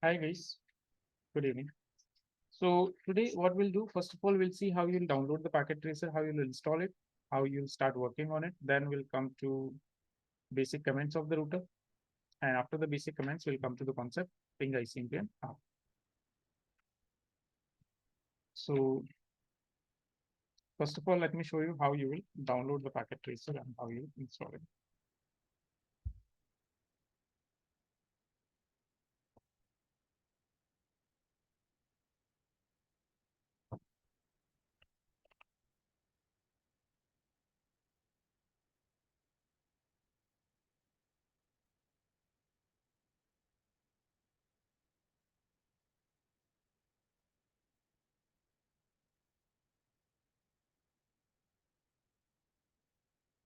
Hi guys, good evening. So today what we'll do, first of all, we'll see how you'll download the packet tracer, how you'll install it, how you'll start working on it. Then we'll come to basic commands of the router. And after the basic commands, we'll come to the concept ping ICMP and ARP. So first of all, let me show you how you will download the packet tracer and how you install it.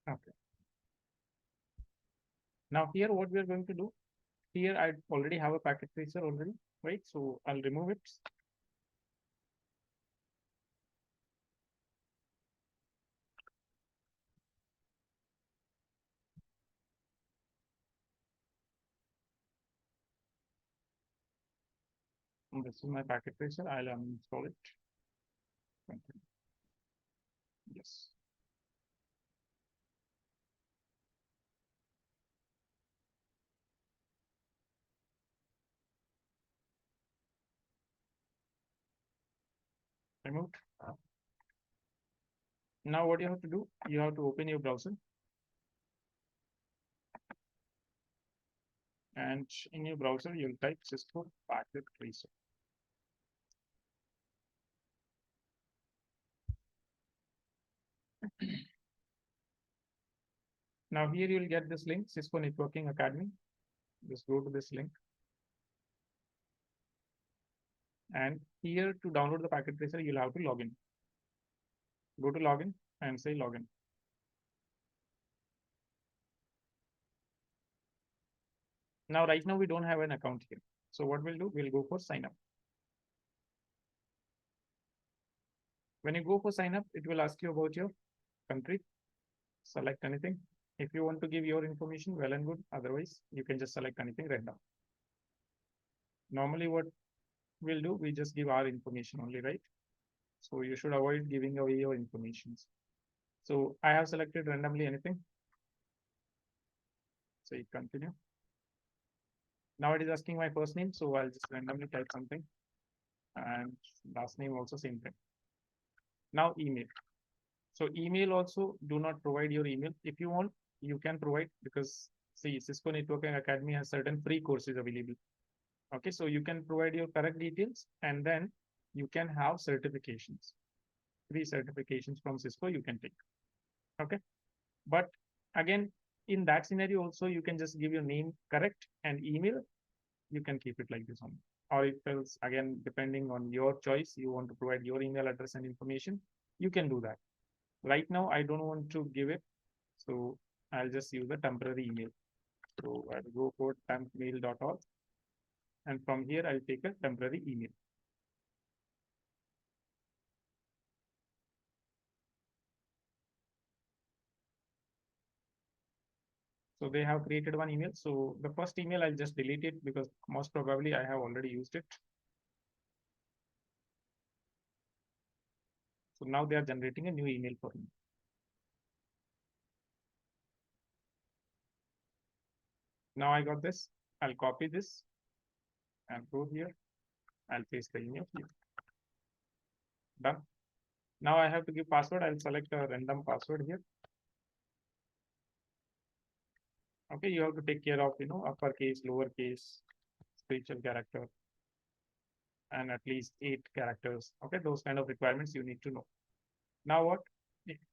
Okay. Now here what we are going to do, here I already have a packet tracer already, right? So I'll remove it. And this is my packet tracer. I'll uninstall it. Yes. Removed. Now what you have to do, you have to open your browser and in your browser you'll type Cisco packet tracer. Now here you'll get this link, Cisco Networking Academy. Just go to this link. And here to download the packet tracer, you'll have to log in. Go to login and say login. Now right now we don't have an account here. So what we'll do, we'll go for sign up. When you go for sign up, it will ask you about your country. Select anything. If you want to give your information, well and good. Otherwise, you can just select anything random. Normally what we'll do, we just give our information only, right? So you should avoid giving away your information. So I have selected randomly anything. So you continue. Now it is asking my first name. So I'll just randomly type something and last name also same thing. Now email. So email also do not provide your email. If you want, you can provide because see Cisco Networking Academy has certain free courses available. Okay, so you can provide your correct details and then you can have certifications. Free certifications from Cisco you can take. Okay, but again, in that scenario also you can just give your name correct and email. You can keep it like this only. Or if else again, depending on your choice, you want to provide your email address and information, you can do that. Right now, I don't want to give it. So I'll just use the temporary email. So I'll go for tempmail.org. And from here, I'll take a temporary email. So they have created one email. So the first email, I'll just delete it because most probably I have already used it. So now they are generating a new email for me. Now I got this. I'll copy this and go here. I'll paste the email here. Done. Now I have to give password. I'll select a random password here. Okay, you have to take care of, uppercase, lowercase, spiritual character, and at least 8 characters. Okay, those kind of requirements you need to know. Now what?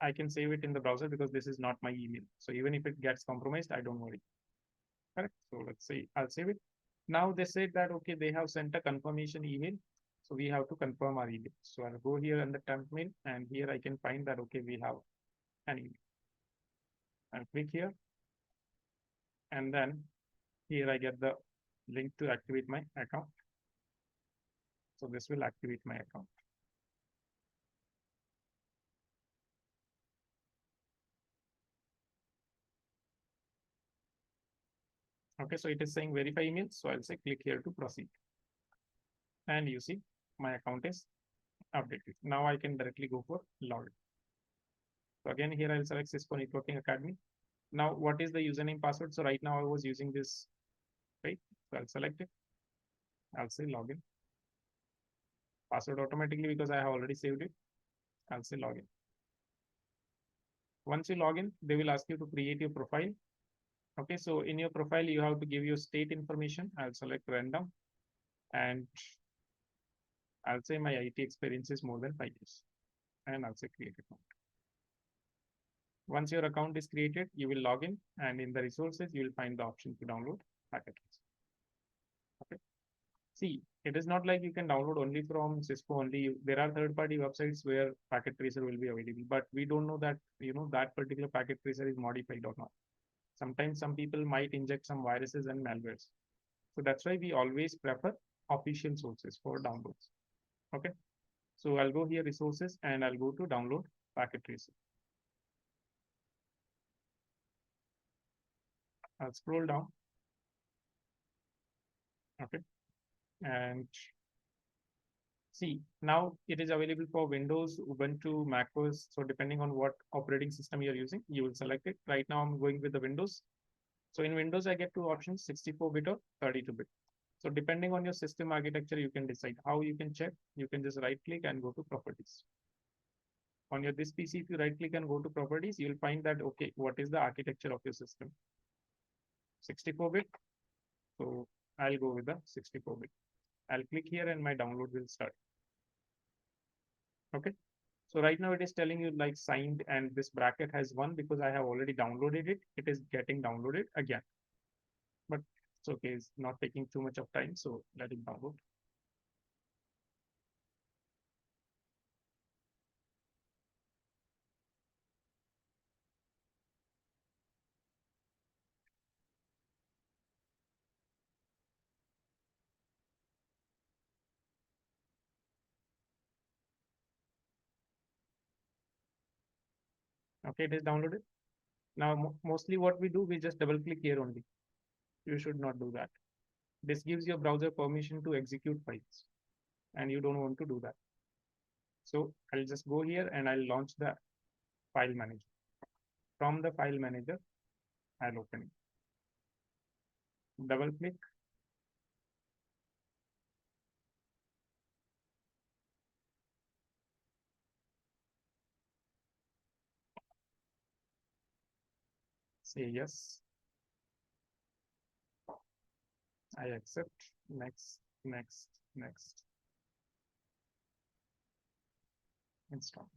I can save it in the browser because this is not my email. So even if it gets compromised, I don't worry. Correct. So let's see, I'll save it. Now they said that, okay, they have sent a confirmation email. So we have to confirm our email. So I'll go here in the temp mail and here I can find that, okay, we have an email. I'll click here and then here I get the link to activate my account. So this will activate my account. Okay, so it is saying verify email. So I'll say click here to proceed. and you see my account is updated. Now I can directly go for login. So again, here I'll select Cisco Networking Academy. Now, what is the username password? So right now I was using this, right? So I'll select it. I'll say login. Password automatically because I have already saved it. I'll say login. Once you log in, they will ask you to create your profile. Okay, so in your profile, you have to give your state information. I'll select random and I'll say my IT experience is more than 5 years and I'll say create account. Once your account is created, you will log in and in the resources, you will find the option to download packages. Okay. See, it is not like you can download only from Cisco only. There are third-party websites where packet tracer will be available, but we don't know that, that particular packet tracer is modified or not. Sometimes some people might inject some viruses and malwares. So that's why we always prefer official sources for downloads. Okay. So I'll go here resources and I'll go to download packet tracer. I'll scroll down. Okay. And see, now it is available for Windows, Ubuntu, macOS. So depending on what operating system you're using, you will select it. Right now I'm going with the Windows. So in Windows, I get two options, 64-bit or 32-bit. So depending on your system architecture, you can decide how you can check. You can just right click and go to properties. On your this PC, if you right click and go to properties, you'll find that, okay, what is the architecture of your system? 64-bit. So I'll go with the 64-bit. I'll click here and my download will start. Okay. So right now it is telling you like signed and this bracket has 1 because I have already downloaded it. It is getting downloaded again. But it's okay. It's not taking too much of time. So let it download. Okay, it is downloaded. Now, mostly what we do, we just double click here only. You should not do that. This gives your browser permission to execute files and you don't want to do that. So I'll just go here and I'll launch the file manager. From the file manager, I'll open it. Double click. Say yes. I accept. Next, next, next. Install.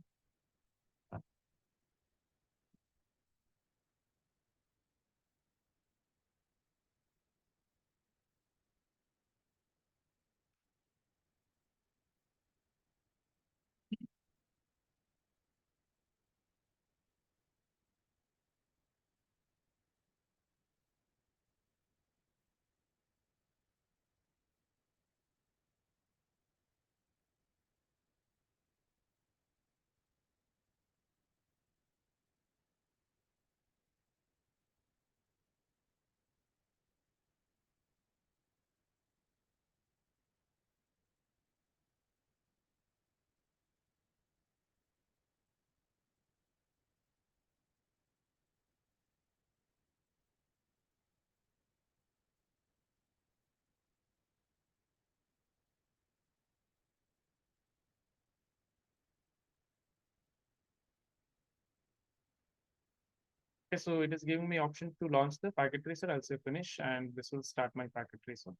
Okay, so it is giving me option to launch the packet tracer. I'll say finish and this will start my packet tracer.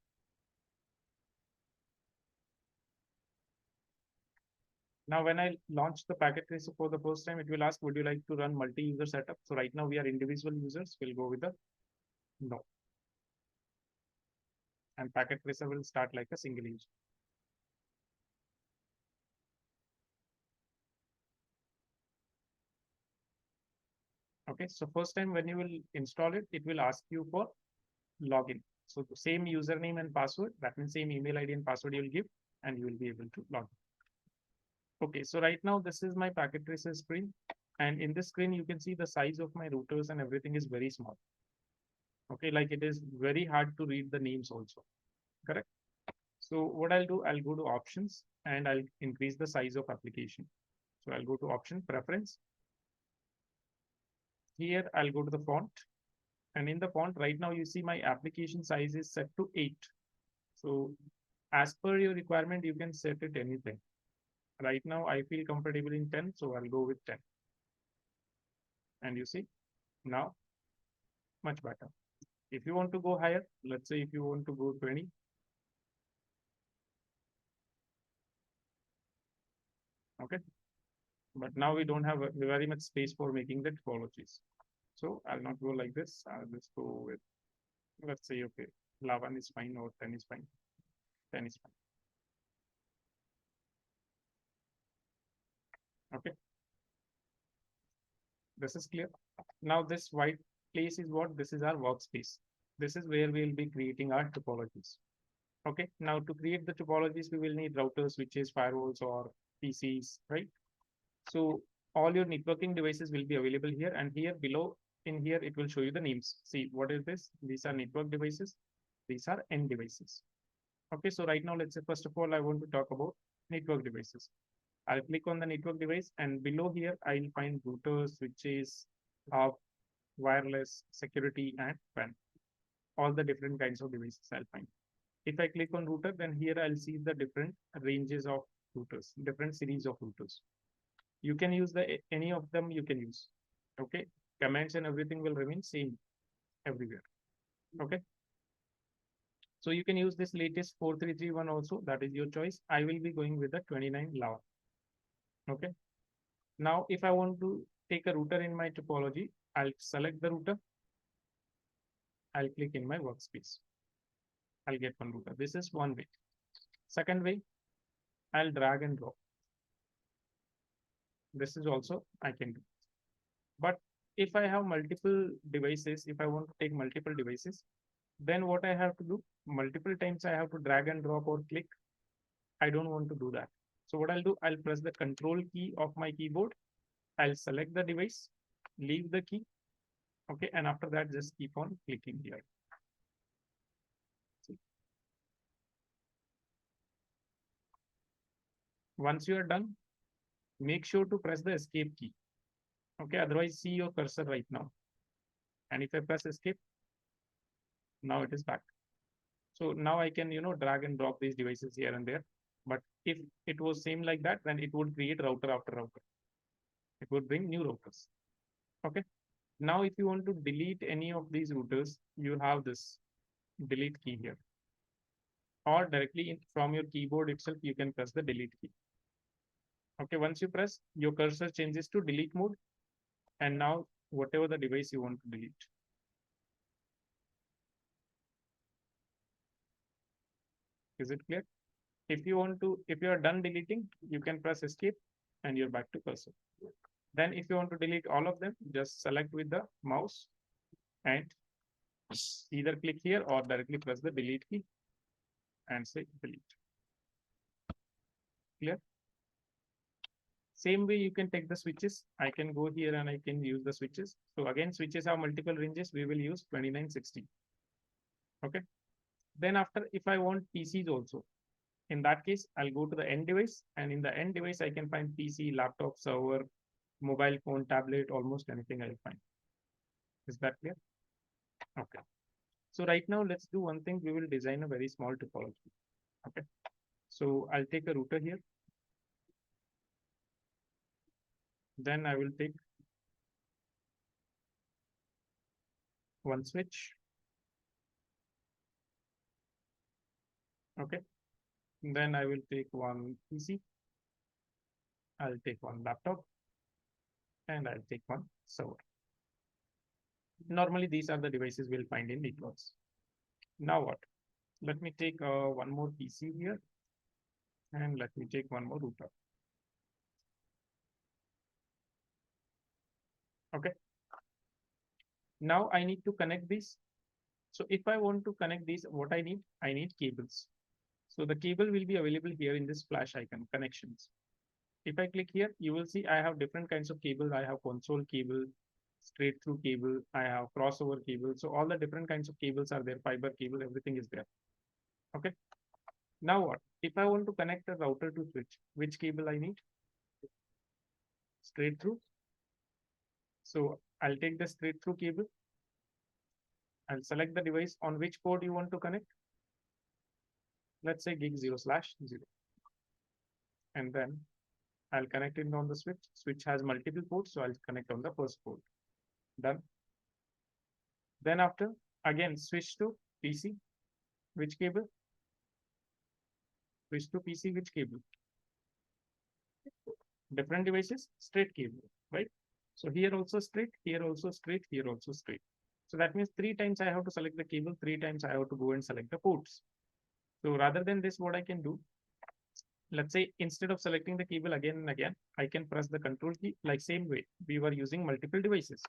Now, when I launch the packet tracer for the first time, it will ask, would you like to run multi-user setup? So right now we are individual users. We'll go with the no. And packet tracer will start like a single user. Okay, so first time when you will install it, it will ask you for login. So the same username and password, that means same email ID and password you will give, and you will be able to log in. Okay, so right now this is my packet tracer screen. And in this screen, you can see the size of my routers and everything is very small. Okay, like it is very hard to read the names also, correct? So what I'll do, I'll go to options and I'll increase the size of application. So I'll go to option preference. Here I'll go to the font, and in the font right now you see my application size is set to 8. So as per your requirement, you can set it anything. Right now I feel comfortable in 10, so I'll go with 10. And you see now much better. If you want to go higher, let's say if you want to go 20, okay. But now we don't have very much space for making the topologies. So I'll not go like this. I'll just go with, let's say, okay, 11 is fine or 10 is fine. 10 is fine. Okay. This is clear. Now this white place is what? This is our workspace. This is where we'll be creating our topologies. Okay. Now to create the topologies, we will need routers, switches, firewalls, or PCs, right? So all your networking devices will be available here, and here below in here, it will show you the names. See, what is this? These are network devices. These are end devices. Okay, so right now, let's say, first of all, I want to talk about network devices. I'll click on the network device, and below here, I'll find routers, switches, hub, wireless, security, and WAN. All the different kinds of devices I'll find. If I click on router, then here I'll see the different ranges of routers, different series of routers. You can use the any of them you can use. Okay, commands and everything will remain same everywhere. Okay, so you can use this latest 4331 also, that is your choice. I will be going with the 29 lava. Okay, now if I want to take a router in my topology, I'll select the router. I'll click in my workspace. I'll get one router. This is one way. Second way, I'll drag and drop. This is also I can do. But if I have multiple devices, if I want to take multiple devices, then what I have to do, multiple times I have to drag and drop or click. I don't want to do that. So what I'll do, I'll press the control key of my keyboard. I'll select the device, leave the key. Okay, and after that, just keep on clicking here. See. Once you are done, make sure to press the escape key. Okay, otherwise see your cursor right now. And if I press escape, now it is back. So now I can, drag and drop these devices here and there. But if it was same like that, then it would create router after router. It would bring new routers. Okay. Now, if you want to delete any of these routers, you have this delete key here. Or directly from your keyboard itself, you can press the delete key. Okay, once you press, your cursor changes to delete mode. And now, whatever the device you want to delete. Is it clear? If you are done deleting, you can press escape and you're back to cursor. Then if you want to delete all of them, just select with the mouse and either click here or directly press the delete key and say delete. Clear? Same way you can take the switches. I can go here and I can use the switches. So again, switches have multiple ranges. We will use 2960. Okay. Then after, if I want PCs also, in that case, I'll go to the end device, and in the end device, I can find PC, laptop, server, mobile phone, tablet, almost anything I'll find. Is that clear? Okay. So right now, let's do one thing. We will design a very small topology. Okay. So I'll take a router here. Then I will take one switch. Okay. Then I will take one PC. I'll take one laptop. And I'll take one server. Normally, these are the devices we'll find in networks. Now what? Let me take one more PC here. And let me take one more router. Okay. Now I need to connect these. So if I want to connect these, what I need cables. So the cable will be available here in this flash icon, connections. If I click here, you will see I have different kinds of cables. I have console cable, straight through cable, I have crossover cable. So all the different kinds of cables are there, fiber cable, everything is there. Okay. Now what? If I want to connect a router to switch, which cable I need? Straight through. So I'll take the straight through cable. I'll select the device on which port you want to connect. Let's say gig 0/0. And then I'll connect it on the switch. Switch has multiple ports, so I'll connect on the first port. Done. Then after, again, switch to PC. Which cable? Switch to PC, which cable? Different devices, straight cable, right? So here also straight, here also straight, here also straight. So that means 3 times I have to select the cable, 3 times I have to go and select the ports. So rather than this, what I can do, let's say instead of selecting the cable again and again, I can press the control key like same way we were using multiple devices.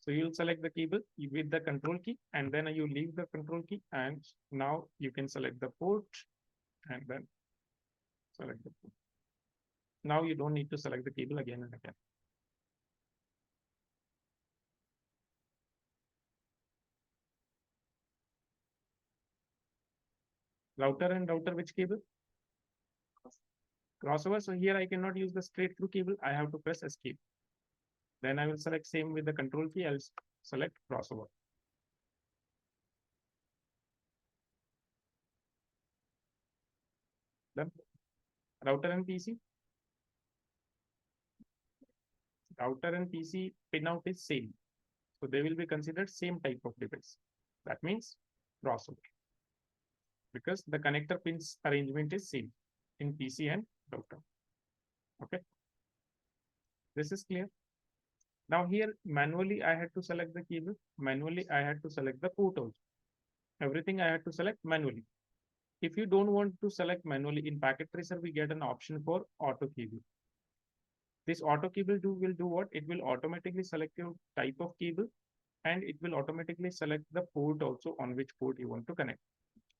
So you'll select the cable with the control key, and then you leave the control key, and now you can select the port and then select the port. Now you don't need to select the cable again and again. Router and router, which cable? Crossover. So here I cannot use the straight through cable. I have to press escape. Then I will select same with the control key. I'll select crossover. Then router and PC. Router and PC pinout is same. So they will be considered same type of device. That means crossover, because the connector pins arrangement is same in PC and router. Okay. This is clear. Now here manually I had to select the cable. Manually I had to select the port also. Everything I had to select manually. If you don't want to select manually, in packet tracer, we get an option for auto cable. This auto cable will do what? It will automatically select your type of cable, and it will automatically select the port also on which port you want to connect.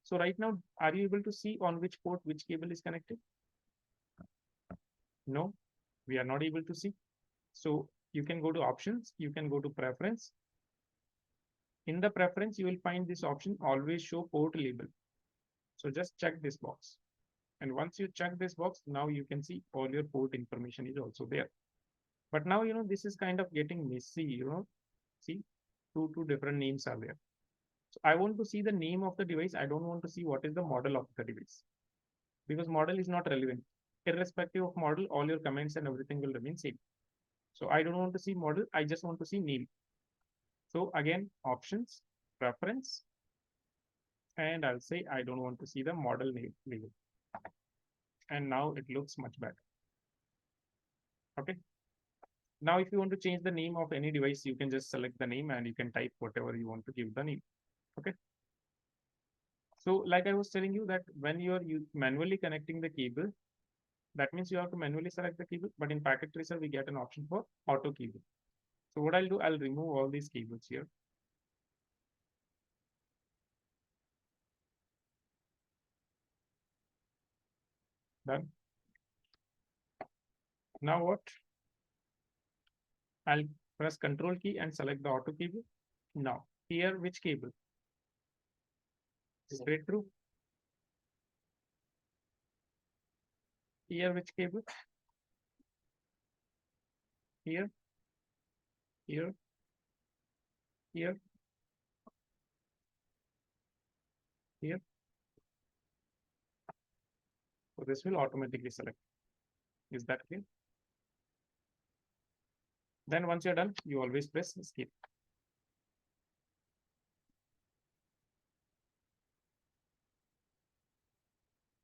So right now, are you able to see on which port which cable is connected? No, we are not able to see. So you can go to options, you can go to preference. In the preference, you will find this option, always show port label. So just check this box. And once you check this box, now you can see all your port information is also there. But now, this is kind of getting messy, see, two different names are there. So I want to see the name of the device. I don't want to see what is the model of the device, because model is not relevant. Irrespective of model, all your comments and everything will remain same. So I don't want to see model. I just want to see name. So again, options, preference, and I'll say I don't want to see the model name label. And now it looks much better. Okay. Now, if you want to change the name of any device, you can just select the name and you can type whatever you want to give the name. Okay. So like I was telling you that when you are manually connecting the cable, that means you have to manually select the cable. But in packet tracer, we get an option for auto cable. So what I'll do, I'll remove all these cables here. Done. Now what? I'll press control key and select the auto cable. Now here, which cable? Straight through. Here, which cable? Here, here, here, here. So this will automatically select. Is that clear? Then once you're done, you always press escape.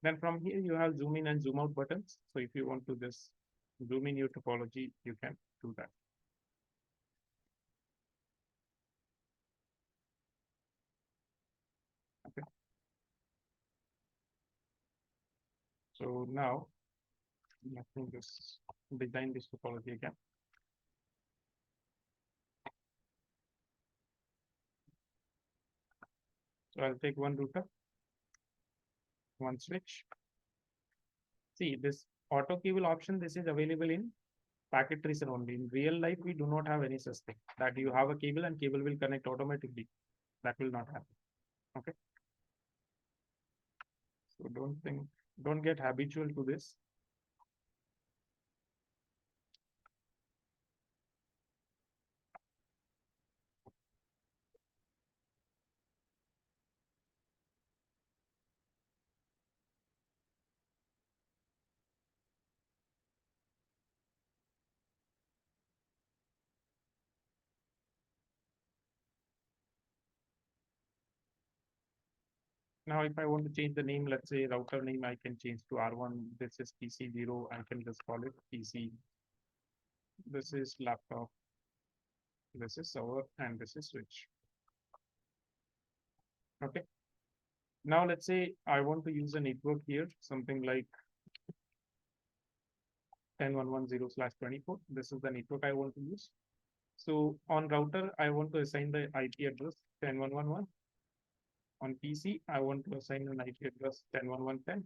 Then from here, you have zoom in and zoom out buttons. So if you want to just zoom in your topology, you can do that. Okay. So now, let me just design this topology again. So I'll take one router, one switch. See, this auto cable option, this is available in packet tracer only. In real life, we do not have any such thing that you have a cable and cable will connect automatically. That will not happen. Okay. So don't get habitual to this. Now, if I want to change the name, let's say router name, I can change to R1. This is PC0. I can just call it PC. This is laptop. This is server, and this is switch. Okay. Now, let's say I want to use a network here, something like 10.1.1.0/24. This is the network I want to use. So on router, I want to assign the IP address 10.1.1.1. On PC, I want to assign an IP address 10.1.1.10,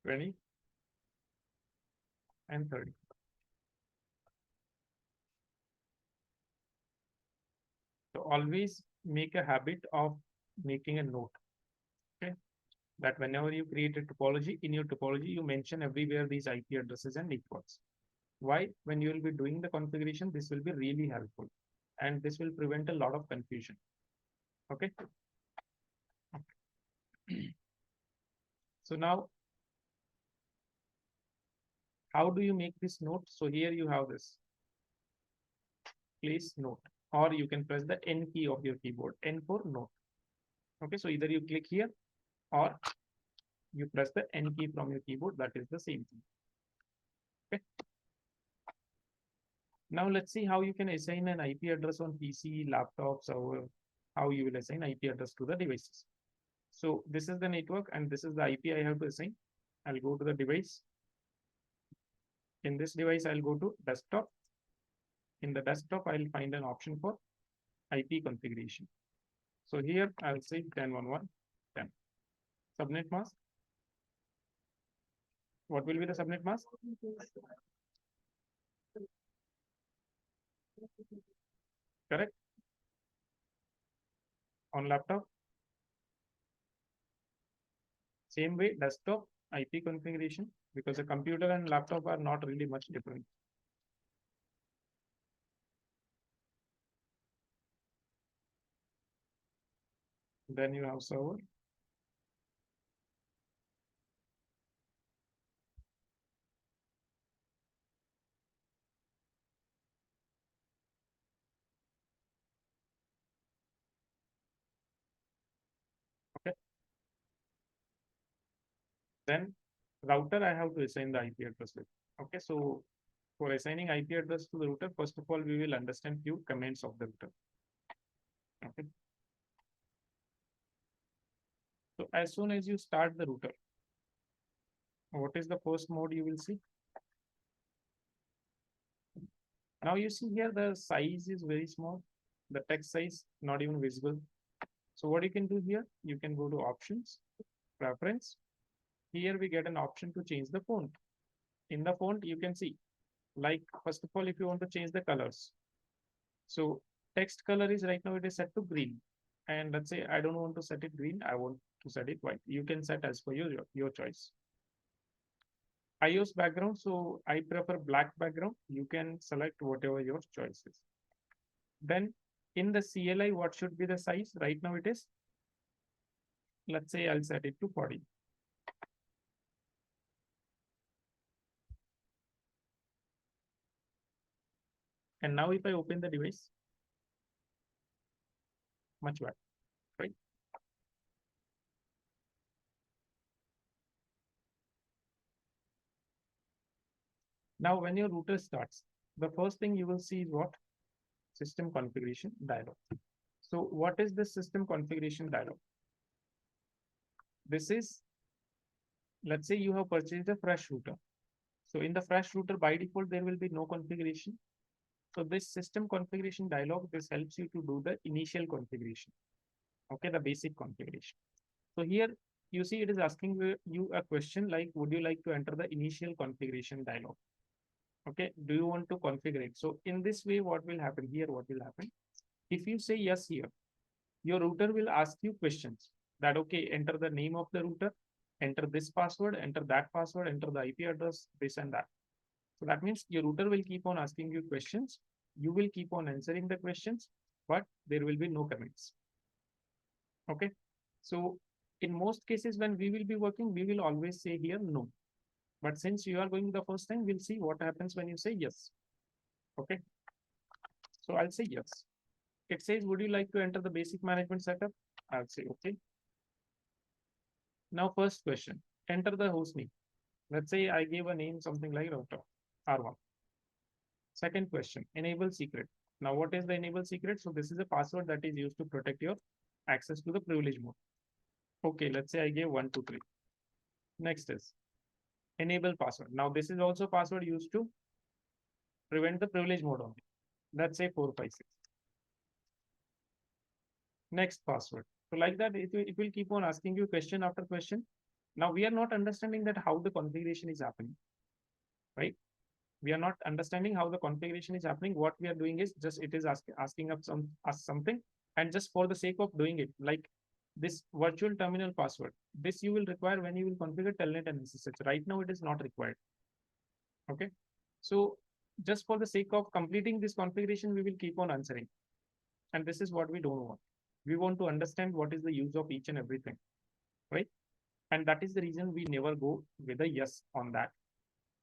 20, and 30. So always make a habit of making a note. Okay. That whenever you create a topology, in your topology, you mention everywhere these IP addresses and networks. Why? When you will be doing the configuration, this will be really helpful. And this will prevent a lot of confusion. Okay. So now, how do you make this note? So here you have this place note, or you can press the N key of your keyboard, N for note. Okay, so either you click here or you press the N key from your keyboard. That is the same thing. Okay. Now let's see how you can assign an IP address on PC, laptop, server, how you will assign IP address to the devices. So this is the network and this is the IP I have to assign. I'll go to the device. In this device, I'll go to desktop. In the desktop, I'll find an option for IP configuration. So here I'll say 10.1.1.10. Subnet mask. What will be the subnet mask? Correct. On laptop. Same way, desktop IP configuration, because a computer and laptop are not really much different. Then you have server. Okay. Then router, I have to assign the IP address with. Okay. So for assigning IP address to the router, first of all, we will understand few commands of the router. Okay. So as soon as you start the router, what is the first mode you will see? Now you see here the size is very small. The text size not even visible. So what you can do here, you can go to options, preference. Here we get an option to change the font. In the font, you can see, like, first of all, if you want to change the colors. So text color is right now, it is set to green. And let's say I don't want to set it green, I want to set it white. You can set as per your choice. iOS background, so I prefer black background. You can select whatever your choice is. Then in the CLI, what should be the size? Right now it is, let's say I'll set it to 40. And now if I open the device, much better, right? Now when your router starts, the first thing you will see is what? System configuration dialog. So what is the system configuration dialog? This is, let's say you have purchased a fresh router. So in the fresh router, by default, there will be no configuration. So this system configuration dialog, this helps you to do the initial configuration. Okay, the basic configuration. So here you see it is asking you a question like, would you like to enter the initial configuration dialog? Okay, do you want to configure it? So in this way, what will happen here? What will happen? If you say yes here, your router will ask you questions that, okay, enter the name of the router, enter this password, enter that password, enter the IP address, this and that. So that means your router will keep on asking you questions. You will keep on answering the questions, but there will be no comments. Okay. So in most cases, when we will be working, we will always say here no. But since you are going the first time, we'll see what happens when you say yes. Okay. So I'll say yes. It says, would you like to enter the basic management setup? I'll say okay. Now, first question, enter the host name. Let's say I gave a name something like router R1. Second question, enable secret. Now, what is the enable secret? So this is a password that is used to protect your access to the privilege mode. Okay, let's say I gave 123. Next is enable password. Now, this is also password used to prevent the privilege mode only. Let's say 456. Next password. So like that, it will keep on asking you question after question. Now we are not understanding that how the configuration is happening, right? We are not understanding how the configuration is happening. What we are doing is just it is asking us something, and just for the sake of doing it, like this virtual terminal password, this you will require when you will configure telnet and SSH. Right now it is not required. Okay, so just for the sake of completing this configuration, we will keep on answering, and this is what we don't want. We want to understand what is the use of each and everything, right? And that is the reason we never go with a yes on that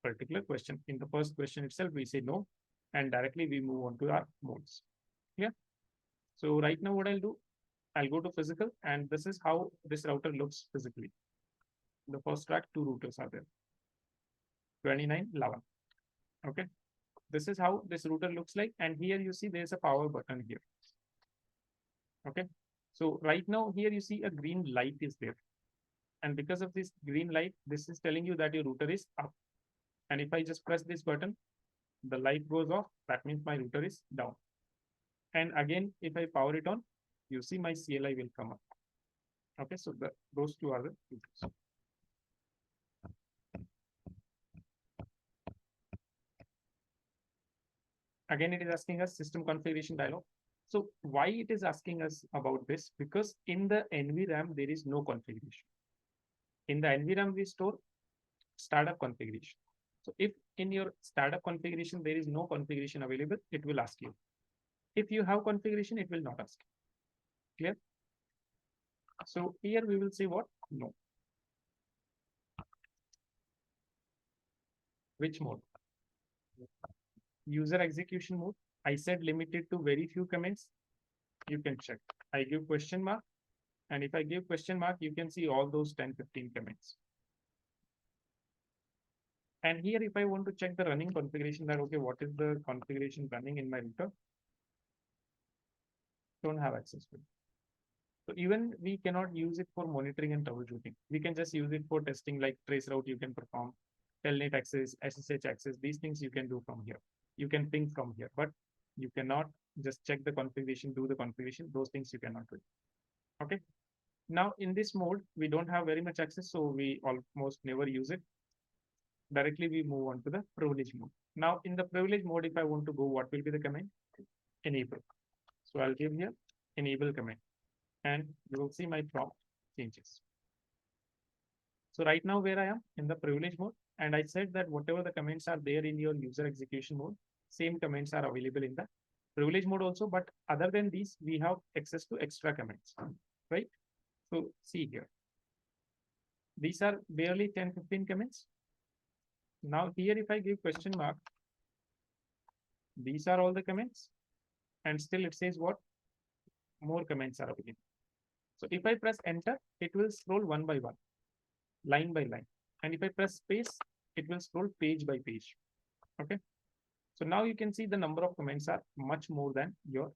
particular question. In the first question itself, we say no, and directly we move on to our modes. Yeah. So right now what I'll do, I'll go to physical, and this is how this router looks physically. The first track, two routers are there, 29, 11. Okay. This is how this router looks like. And here you see there's a power button here. Okay. So right now here you see a green light is there. And because of this green light, this is telling you that your router is up. And if I just press this button, the light goes off. That means my router is down. And again, if I power it on, you see my CLI will come up. Okay, so those two are the features. Again, it is asking us system configuration dialog. So why it is asking us about this? Because in the NVRAM, there is no configuration. In the NVRAM, we store startup configuration. So if in your startup configuration, there is no configuration available, it will ask you. If you have configuration, it will not ask. Clear? So here we will say what? No. Which mode? User execution mode. I said limited to very few comments. You can check. I give question mark. And if I give question mark, you can see all those 10, 15 comments. And here, if I want to check the running configuration, that okay, what is the configuration running in my router? Don't have access to it. So even we cannot use it for monitoring and troubleshooting. We can just use it for testing, like trace route you can perform, telnet access, SSH access. These things you can do from here. You can ping from here, but you cannot just check the configuration, do the configuration. Those things you cannot do. Okay. Now in this mode, we don't have very much access, so we almost never use it. Directly we move on to the privilege mode. Now in the privilege mode, if I want to go, what will be the command? Enable. So I'll give here enable command, and you will see my prompt changes. So right now where I am in the privilege mode, and I said that whatever the commands are there in your user execution mode, same commands are available in the privilege mode also. But other than these, we have access to extra commands, right? So see here, these are barely 10, 15 commands. Now here, if I give question mark, these are all the comments, and still it says what? More comments are available. So if I press enter, it will scroll one by one, line by line. And if I press space, it will scroll page by page. Okay. So now you can see the number of comments are much more than your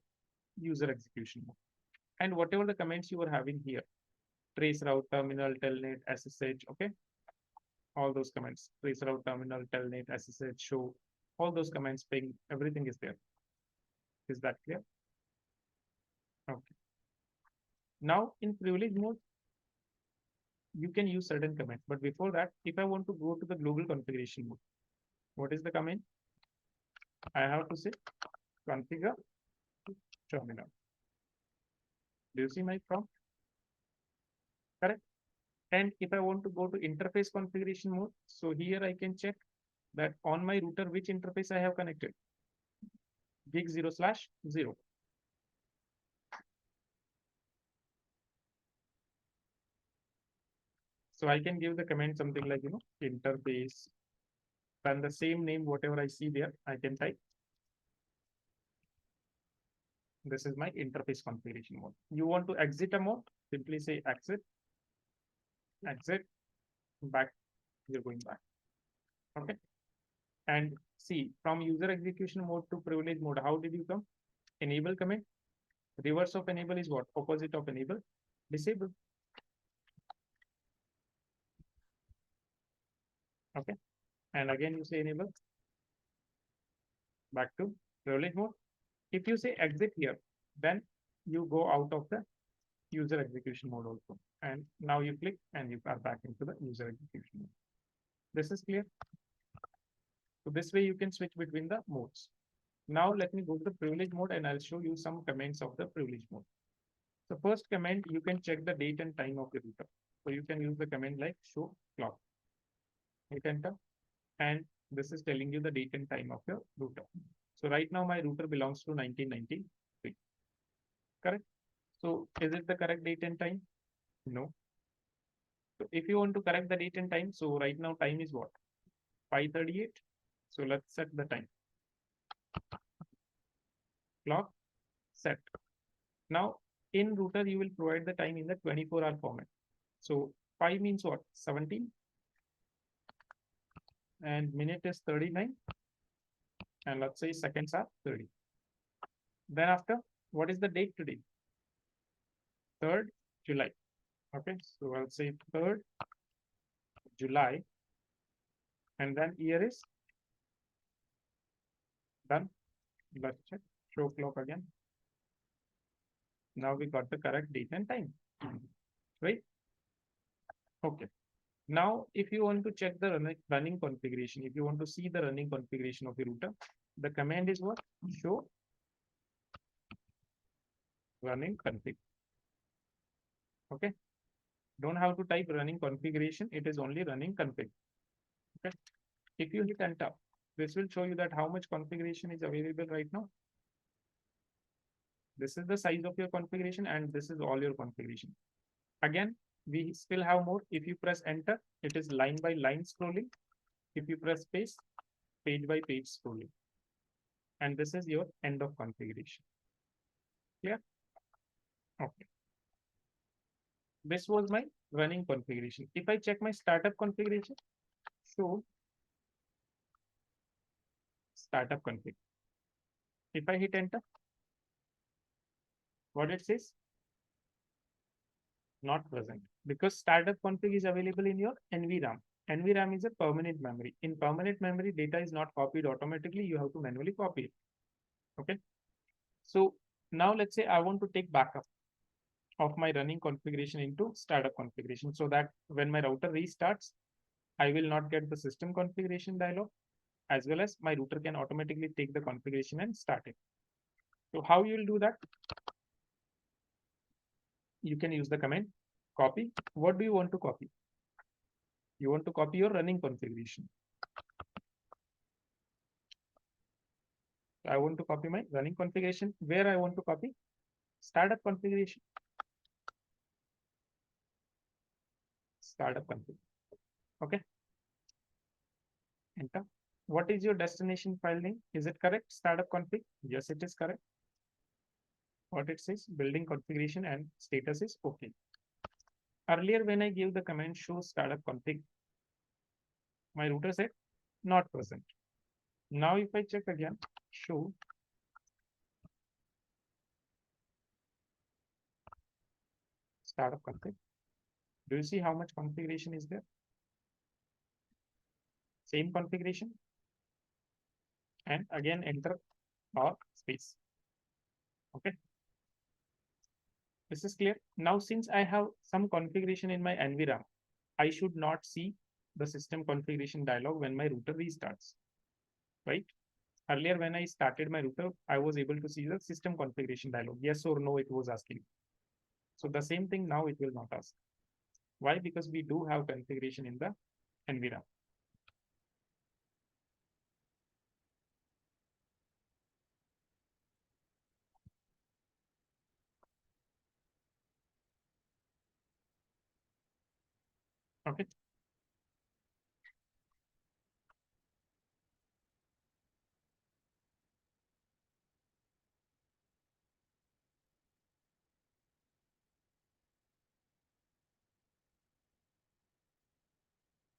user execution mode. And whatever the comments you are having here, trace route, terminal, telnet, SSH, okay. All those comments, trace route, terminal, telnet, SSH, show, all those comments, ping, everything is there. Is that clear? Okay. Now in privilege mode, you can use certain commands. But before that, if I want to go to the global configuration mode, what is the command? I have to say configure terminal. Do you see my prompt? Correct. And if I want to go to interface configuration mode, so here I can check that on my router, which interface I have connected. Gig 0/0. So I can give the command something like, interface, and the same name, whatever I see there, I can type. This is my interface configuration mode. You want to exit a mode, simply say exit, exit, back, you're going back. Okay. And see, from user execution mode to privilege mode, how did you come? Enable command. Reverse of enable is what? Opposite of enable, disable. Okay. And again, you say enable, back to privilege mode. If you say exit here, then you go out of the user execution mode also. And now you click and you are back into the user execution mode. This is clear. So this way you can switch between the modes. Now let me go to the privilege mode and I'll show you some commands of the privilege mode. The first command, you can check the date and time of the router. So you can use the command like show clock. Hit enter, and this is telling you the date and time of your router. So right now my router belongs to 1993. Correct? So is it the correct date and time? No. So if you want to correct the date and time, so right now time is what? 5:38. So let's set the time. Clock set. Now in router, you will provide the time in the 24-hour format. So 5 means what? 17. And minute is 39. And let's say seconds are 30. Then after, what is the date today? 3rd July. Okay, so I'll say 3rd July. And then year is done. Let's check. Show clock again. Now we got the correct date and time. Right? Okay. Now, if you want to check the running configuration, if you want to see the running configuration of the router, the command is what? Show running config. Okay. Don't have to type running configuration. It is only running config. Okay. If you hit enter, this will show you that how much configuration is available right now. This is the size of your configuration and this is all your configuration. Again, we still have more. If you press enter, it is line by line scrolling. If you press space, page by page scrolling. And this is your end of configuration. Clear? Okay. This was my running configuration. If I check my startup configuration, show startup config. If I hit enter, what it says? Not present, because startup config is available in your NVRAM. NVRAM is a permanent memory. In permanent memory, data is not copied automatically. You have to manually copy it. Okay. So now let's say I want to take backup of my running configuration into startup configuration so that when my router restarts, I will not get the system configuration dialog, as well as my router can automatically take the configuration and start it. So how you will do that? You can use the command copy. What do you want to copy? You want to copy your running configuration. I want to copy my running configuration. Where I want to copy? Startup configuration. Startup config. Okay. Enter. What is your destination file name? Is it correct? Startup config? Yes, it is correct. What it says? Building configuration and status is okay. Earlier, when I gave the command show startup config, my router said not present. Now, if I check again, show startup config. Do you see how much configuration is there? Same configuration. And again, enter or space. Okay. This is clear. Now, since I have some configuration in my NVRAM, I should not see the system configuration dialog when my router restarts, right? Earlier, when I started my router, I was able to see the system configuration dialog. Yes or no, it was asking. So the same thing now it will not ask. Why? Because we do have configuration in the environment. Okay.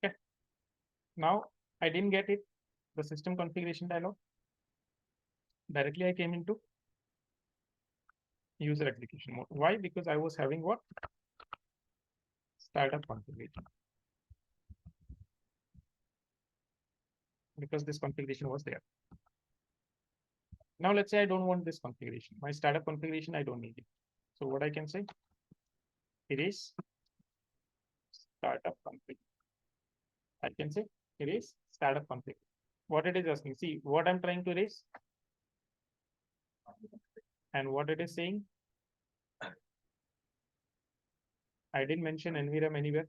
Okay. Now I didn't get it. The system configuration dialog. Directly I came into user application mode. Why? Because I was having what? Startup configuration. Because this configuration was there. Now let's say I don't want this configuration. My startup configuration, I don't need it. So what I can say, erase startup config. I can say erase startup config. What it is asking, see what I'm trying to erase and what it is saying. I didn't mention NVRAM anywhere.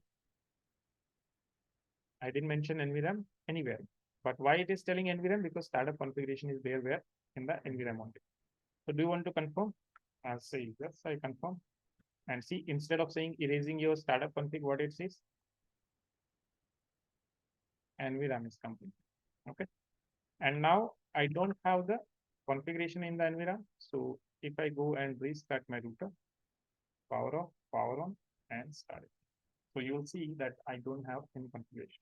I didn't mention NVRAM anywhere. But why it is telling NVRAM? Because startup configuration is there where in the NVRAM only. So do you want to confirm? I'll say yes, I confirm. And see, instead of saying erasing your startup config, what it says? NVRAM is complete. Okay. And now I don't have the configuration in the NVRAM. So if I go and restart my router, power off, power on, and start it. So you'll see that I don't have any configuration.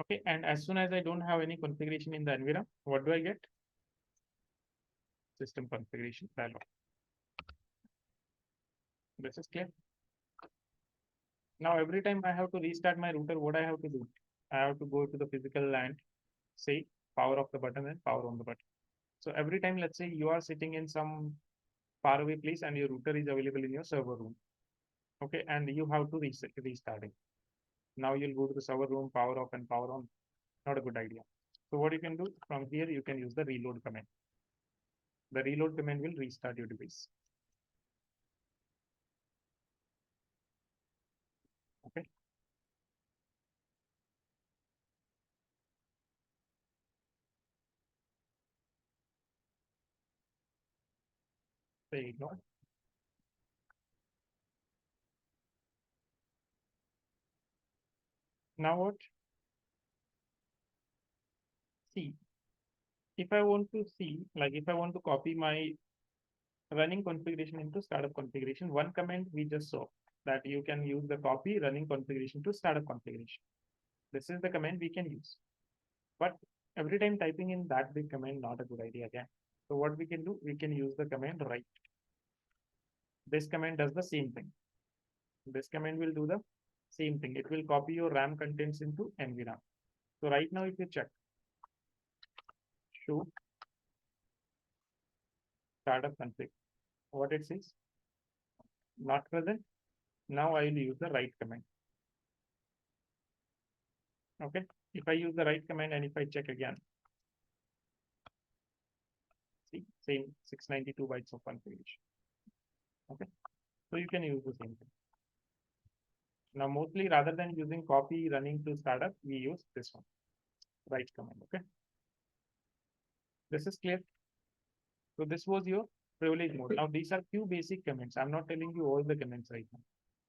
Okay, and as soon as I don't have any configuration in the environment, what do I get? System configuration dialog. This is clear. Now every time I have to restart my router, what I have to do? I have to go to the physical and say power off the button and power on the button. So every time, let's say you are sitting in some faraway place and your router is available in your server room. Okay, and you have to restart it. Now you'll go to the server room, power off and power on. Not a good idea. So what you can do from here, you can use the reload command. The reload command will restart your device. Okay. Say ignore. Now what? See, if I want to see, like if I want to copy my running configuration into startup configuration, one command we just saw that you can use the copy running configuration to startup configuration. This is the command we can use. But every time typing in that big command, not a good idea again. So what we can do, we can use the command write. This command does the same thing. This command will do the same thing. It will copy your RAM contents into NVRAM. So right now, if you check, show startup config, what it says, not present. Now I will use the write command. Okay. If I use the write command and if I check again, see, same 692 bytes of configuration. Okay. So you can use the same thing. Now, mostly rather than using copy running to startup, we use this one, write command. Okay. This is clear. So this was your privilege mode. Now these are few basic comments. I'm not telling you all the comments right now.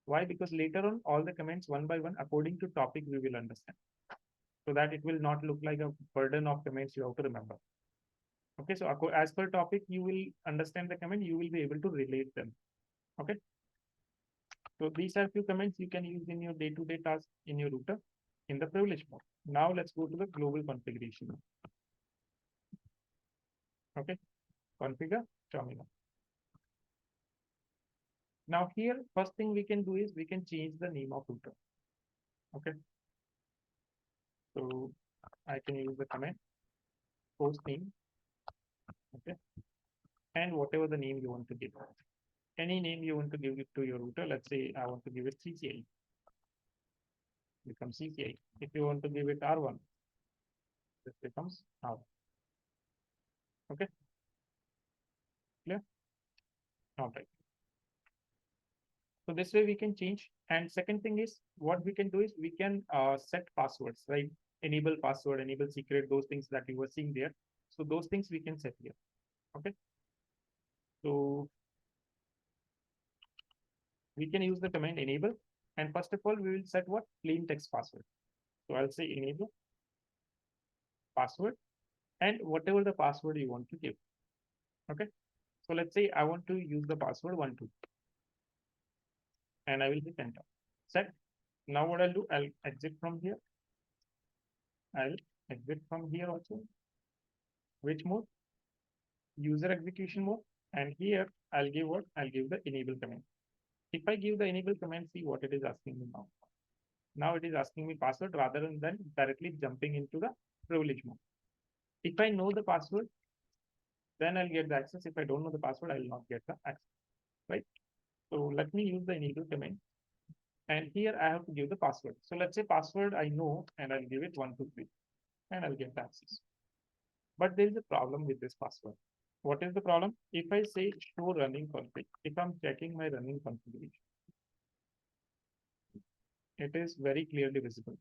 Why? Because later on, all the comments one by one, according to topic, we will understand. So that it will not look like a burden of comments you have to remember. Okay, so as per topic, you will understand the comment, you will be able to relate them. Okay. So these are few comments you can use in your day-to-day task in your router in the privilege mode. Now let's go to the global configuration. Okay, configure terminal. Now here, first thing we can do is we can change the name of router. Okay. So I can use the command post name, okay, and whatever the name you want to give. Any name you want to give it to your router. Let's say I want to give it CCI, becomes CCI. If you want to give it R1, this becomes R1. Okay, clear? All right. So this way we can change. And second thing is what we can do is we can set passwords, right? Enable password, enable secret, those things that you were seeing there. So those things we can set here. Okay. So we can use the command enable. And first of all, we will set what? Plain text password. So I'll say enable password and whatever the password you want to give. Okay. So let's say I want to use the password 12 and I will hit enter. Set. Now what I'll do, I'll exit from here. I'll exit from here also. Which mode? User execution mode. And here I'll give what? I'll give the enable command. If I give the enable command, see what it is asking me now. Now it is asking me password rather than directly jumping into the privilege mode. If I know the password, then I'll get the access. If I don't know the password, I will not get the access, right? So let me use the enable command. And here I have to give the password. So let's say password I know, and I'll give it 123, and I'll get the access. But there is a problem with this password. What is the problem? If I say show running config, if I'm checking my running configuration, it is very clearly visible.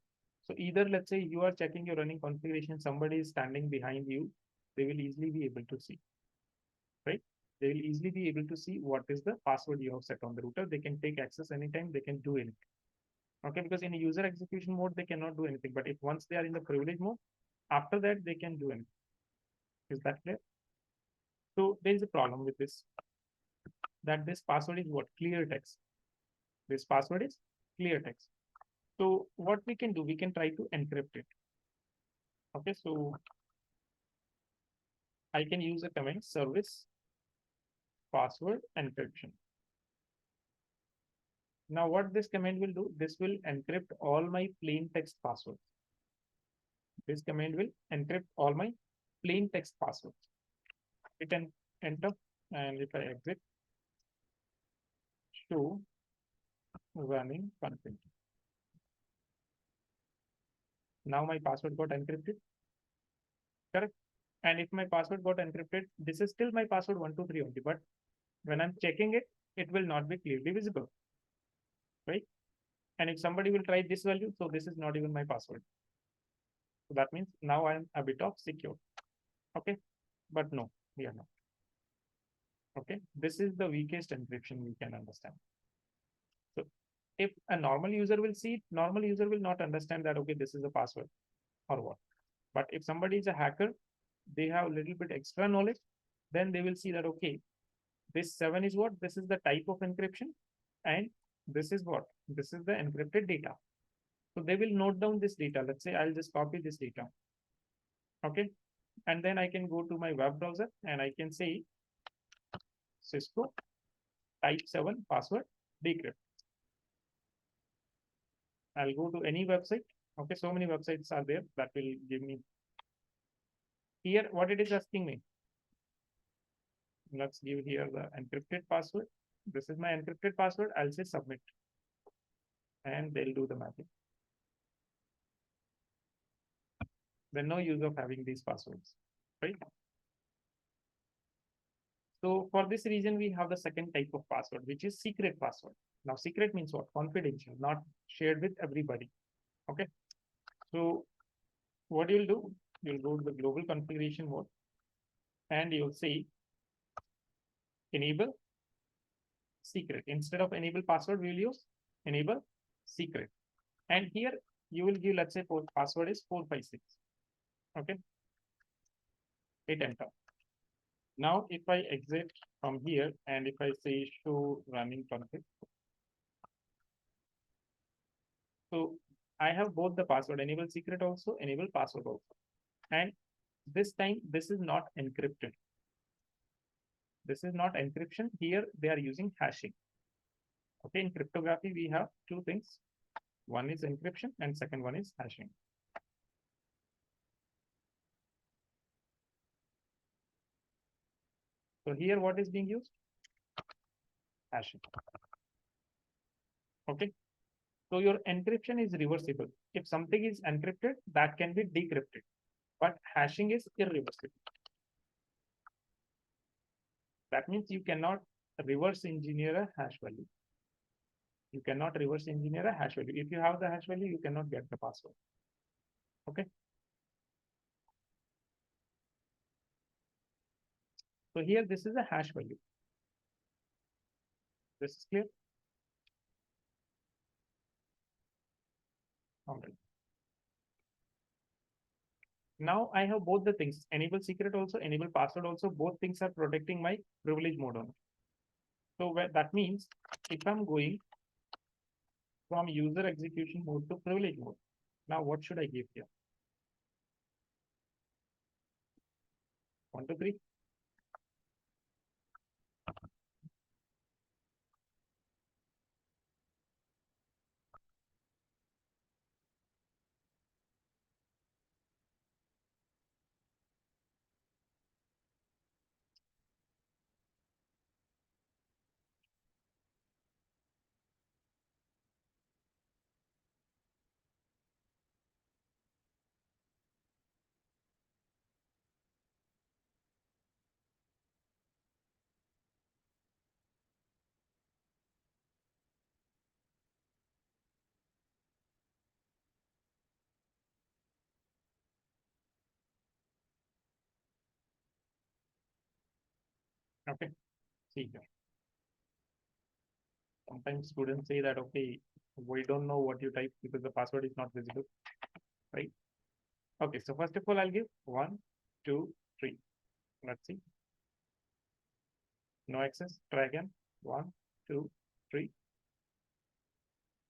So either let's say you are checking your running configuration, somebody is standing behind you, they will easily be able to see, right? They will easily be able to see what is the password you have set on the router. They can take access anytime, they can do anything. Okay, because in a user execution mode, they cannot do anything. But if once they are in the privilege mode, after that, they can do anything. Is that clear? So there is a problem with this, that this password is what? Clear text. This password is clear text. So what we can do, we can try to encrypt it. Okay, so I can use a command service password encryption. Now what this command will do, this will encrypt all my plain text passwords. This command will encrypt all my plain text passwords. Hit and enter, and if I exit, show running config. Now my password got encrypted, correct? And if my password got encrypted, this is still my password 123 only, but when I'm checking it, it will not be clearly visible, right? And if somebody will try this value, so this is not even my password. So that means now I'm a bit of secure. Okay, but no, we are not. Okay, this is the weakest encryption we can understand. So if a normal user will see it, normal user will not understand that, okay, this is a password or what. But if somebody is a hacker, they have a little bit extra knowledge, then they will see that, okay, this 7 is what? This is the type of encryption. And this is what? This is the encrypted data. So they will note down this data. Let's say I'll just copy this data. Okay. And then I can go to my web browser and I can say Cisco type 7 password decrypt. I'll go to any website. Okay. So many websites are there that will give me here what it is asking me. Let's give here the encrypted password. This is my encrypted password. I'll say submit and they'll do the mapping. Then no use of having these passwords, right? So for this reason, we have the second type of password, which is secret password. Now, secret means what? Confidential, not shared with everybody. Okay. So what you'll do, you'll go to the global configuration mode and you'll say enable secret. Instead of enable password, we will use enable secret. And here you will give, let's say, password is 456. Okay. Hit enter. Now, if I exit from here and if I say show running config, so I have both the password, enable secret also, enable password also. And this time, this is not encrypted. This is not encryption. Here, they are using hashing. Okay, in cryptography, we have two things. One is encryption and second one is hashing. So here what is being used? Hashing. Okay. So your encryption is reversible. If something is encrypted, that can be decrypted, but hashing is irreversible. That means you cannot reverse engineer a hash value. You cannot reverse engineer a hash value. If you have the hash value, you cannot get the password. Okay. So here, this is a hash value. This is clear. All right. Now I have both the things, enable secret also, enable password also. Both things are protecting my privilege mode on. So that means if I'm going from user execution mode to privilege mode, now what should I give here? 1, 2, 3. Okay. See here. Sometimes students say that, okay, we don't know what you type because the password is not visible, right? Okay, so first of all, I'll give 1, 2, 3. Let's see. No access. Try again. 1, 2, 3.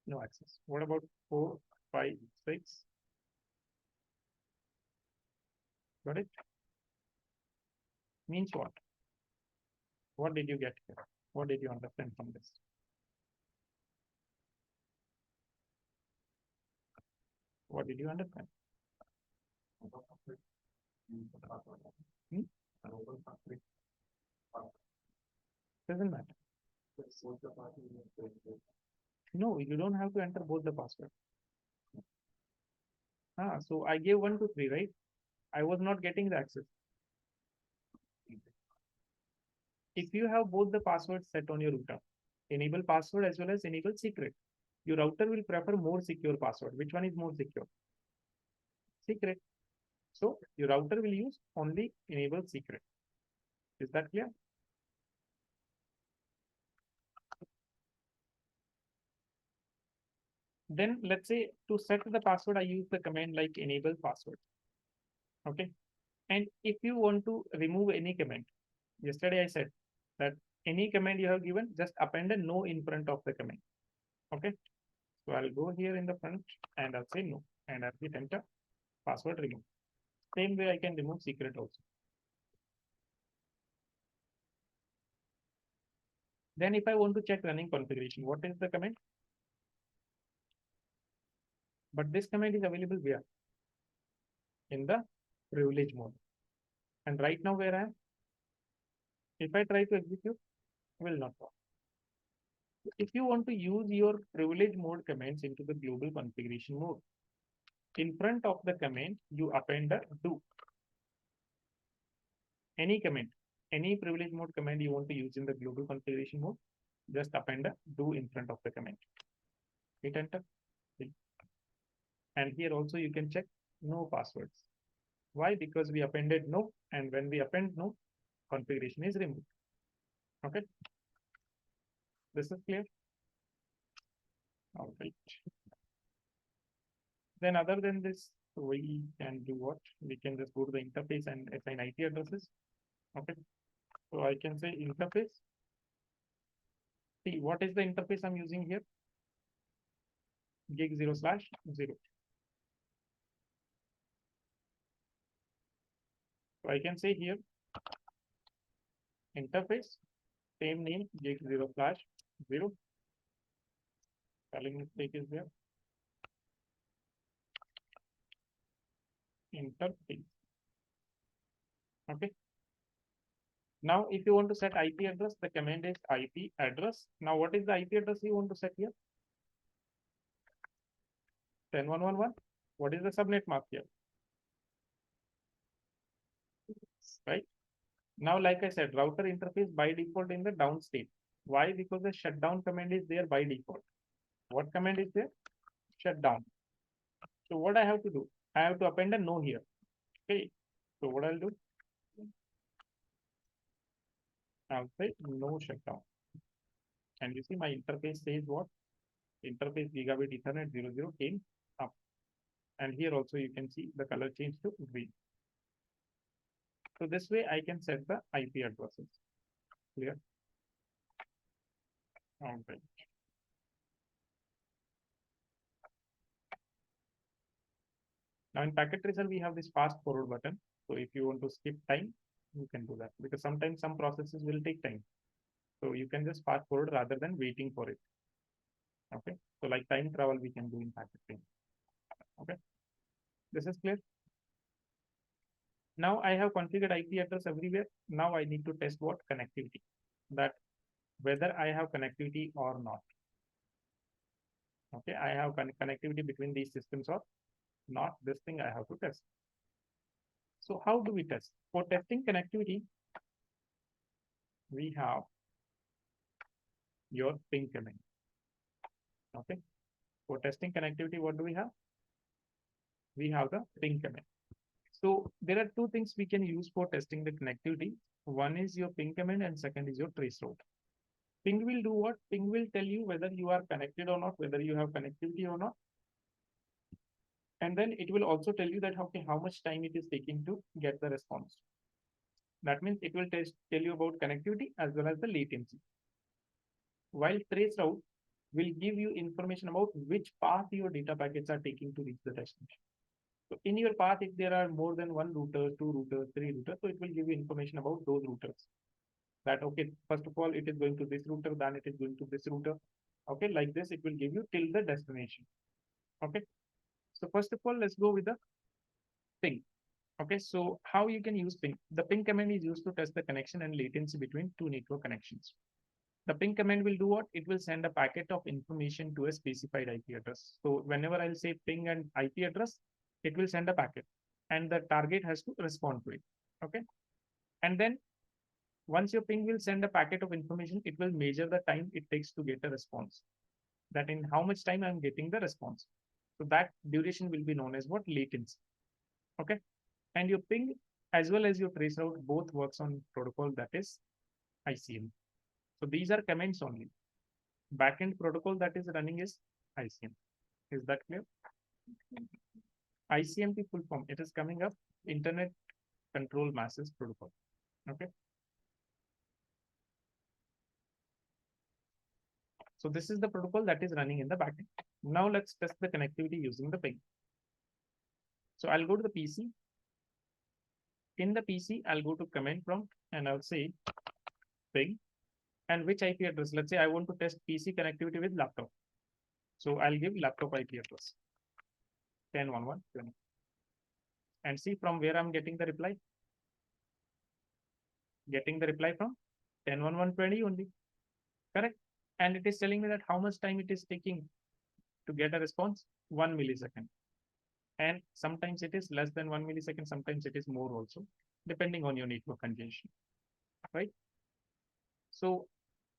No access. What about 4, 5, 6? Got it? Means what? What did you get here? What did you understand from this? What did you understand? Hmm? Doesn't matter. No, you don't have to enter both the password. So I gave 1, 2, 3, right? I was not getting the access. If you have both the passwords set on your router, enable password as well as enable secret, your router will prefer more secure password. Which one is more secure? Secret. So your router will use only enable secret. Is that clear? Then let's say to set the password, I use the command like enable password. Okay. And if you want to remove any command, yesterday I said that any command you have given, just append a no in front of the command. Okay. So I'll go here in the front and I'll say no and I'll hit enter, password remove. Same way I can remove secret also. Then if I want to check running configuration, what is the command? But this command is available where? In the privilege mode. And right now where I am, if I try to execute, will not work. If you want to use your privilege mode commands into the global configuration mode, in front of the command, you append a do. Any command, any privilege mode command you want to use in the global configuration mode, just append a do in front of the command. Hit enter. And here also you can check no passwords. Why? Because we appended no, and when we append no, configuration is removed. Okay. This is clear. All right. Then other than this, we can do what? We can just go to the interface and assign IP addresses. Okay. So I can say interface. See, what is the interface I'm using here? Gig 0/0. So I can say here interface, same name, gig 0/0. Spelling mistake is there. Interface. Okay. Now, if you want to set IP address, the command is IP address. Now, what is the IP address you want to set here? 10.1.1.1. What is the subnet mask here? Right. Now, like I said, router interface by default in the down state. Why? Because the shutdown command is there by default. What command is there? Shutdown. So what I have to do? I have to append a no here. Okay. So what I'll do? I'll say no shutdown. And you see my interface says what? Interface gigabit Ethernet 00 came up. And here also you can see the color change to green. So this way I can set the IP addresses. Clear? Okay. Now in packet tracer, we have this fast forward button. So if you want to skip time, you can do that because sometimes some processes will take time. So you can just fast forward rather than waiting for it. Okay. So like time travel, we can do in packet tracer. Okay. This is clear. Now I have configured IP address everywhere. Now I need to test what connectivity, that whether I have connectivity or not. Okay. I have connectivity between these systems or not. This thing I have to test. So how do we test? For testing connectivity, we have your ping command. Okay. For testing connectivity, what do we have? We have the ping command. So there are two things we can use for testing the connectivity. One is your ping command and second is your trace route. Ping will do what? Ping will tell you whether you are connected or not, whether you have connectivity or not. And then it will also tell you that okay, how much time it is taking to get the response. That means it will tell you about connectivity as well as the latency. While trace route will give you information about which path your data packets are taking to reach the destination. So in your path, if there are more than one router, two routers, three routers, so it will give you information about those routers. That okay, first of all, it is going to this router, then it is going to this router. Okay, like this, it will give you till the destination. Okay. So first of all, let's go with the ping. Okay, so how you can use ping? The ping command is used to test the connection and latency between two network connections. The ping command will do what? It will send a packet of information to a specified IP address. So whenever I'll say ping and IP address, it will send a packet and the target has to respond to it. Okay. And then once your ping will send a packet of information, it will measure the time it takes to get a response. That in how much time I'm getting the response. So that duration will be known as what? Latency. Okay. And your ping as well as your trace route both works on protocol that is ICMP. So these are commands only. Backend protocol that is running is ICMP. Is that clear? ICMP full form, it is coming up Internet Control Masses Protocol. Okay. So this is the protocol that is running in the backend. Now let's test the connectivity using the ping. So I'll go to the PC. In the PC, I'll go to command prompt and I'll say ping and which IP address. Let's say I want to test PC connectivity with laptop. So I'll give laptop IP address 10.1.1.20 and see from where I'm getting the reply. Getting the reply from 10.1.1.20 only. Correct. And it is telling me that how much time it is taking to get a response. 1 millisecond. And sometimes it is less than 1 millisecond. Sometimes it is more also, depending on your network congestion. Right. So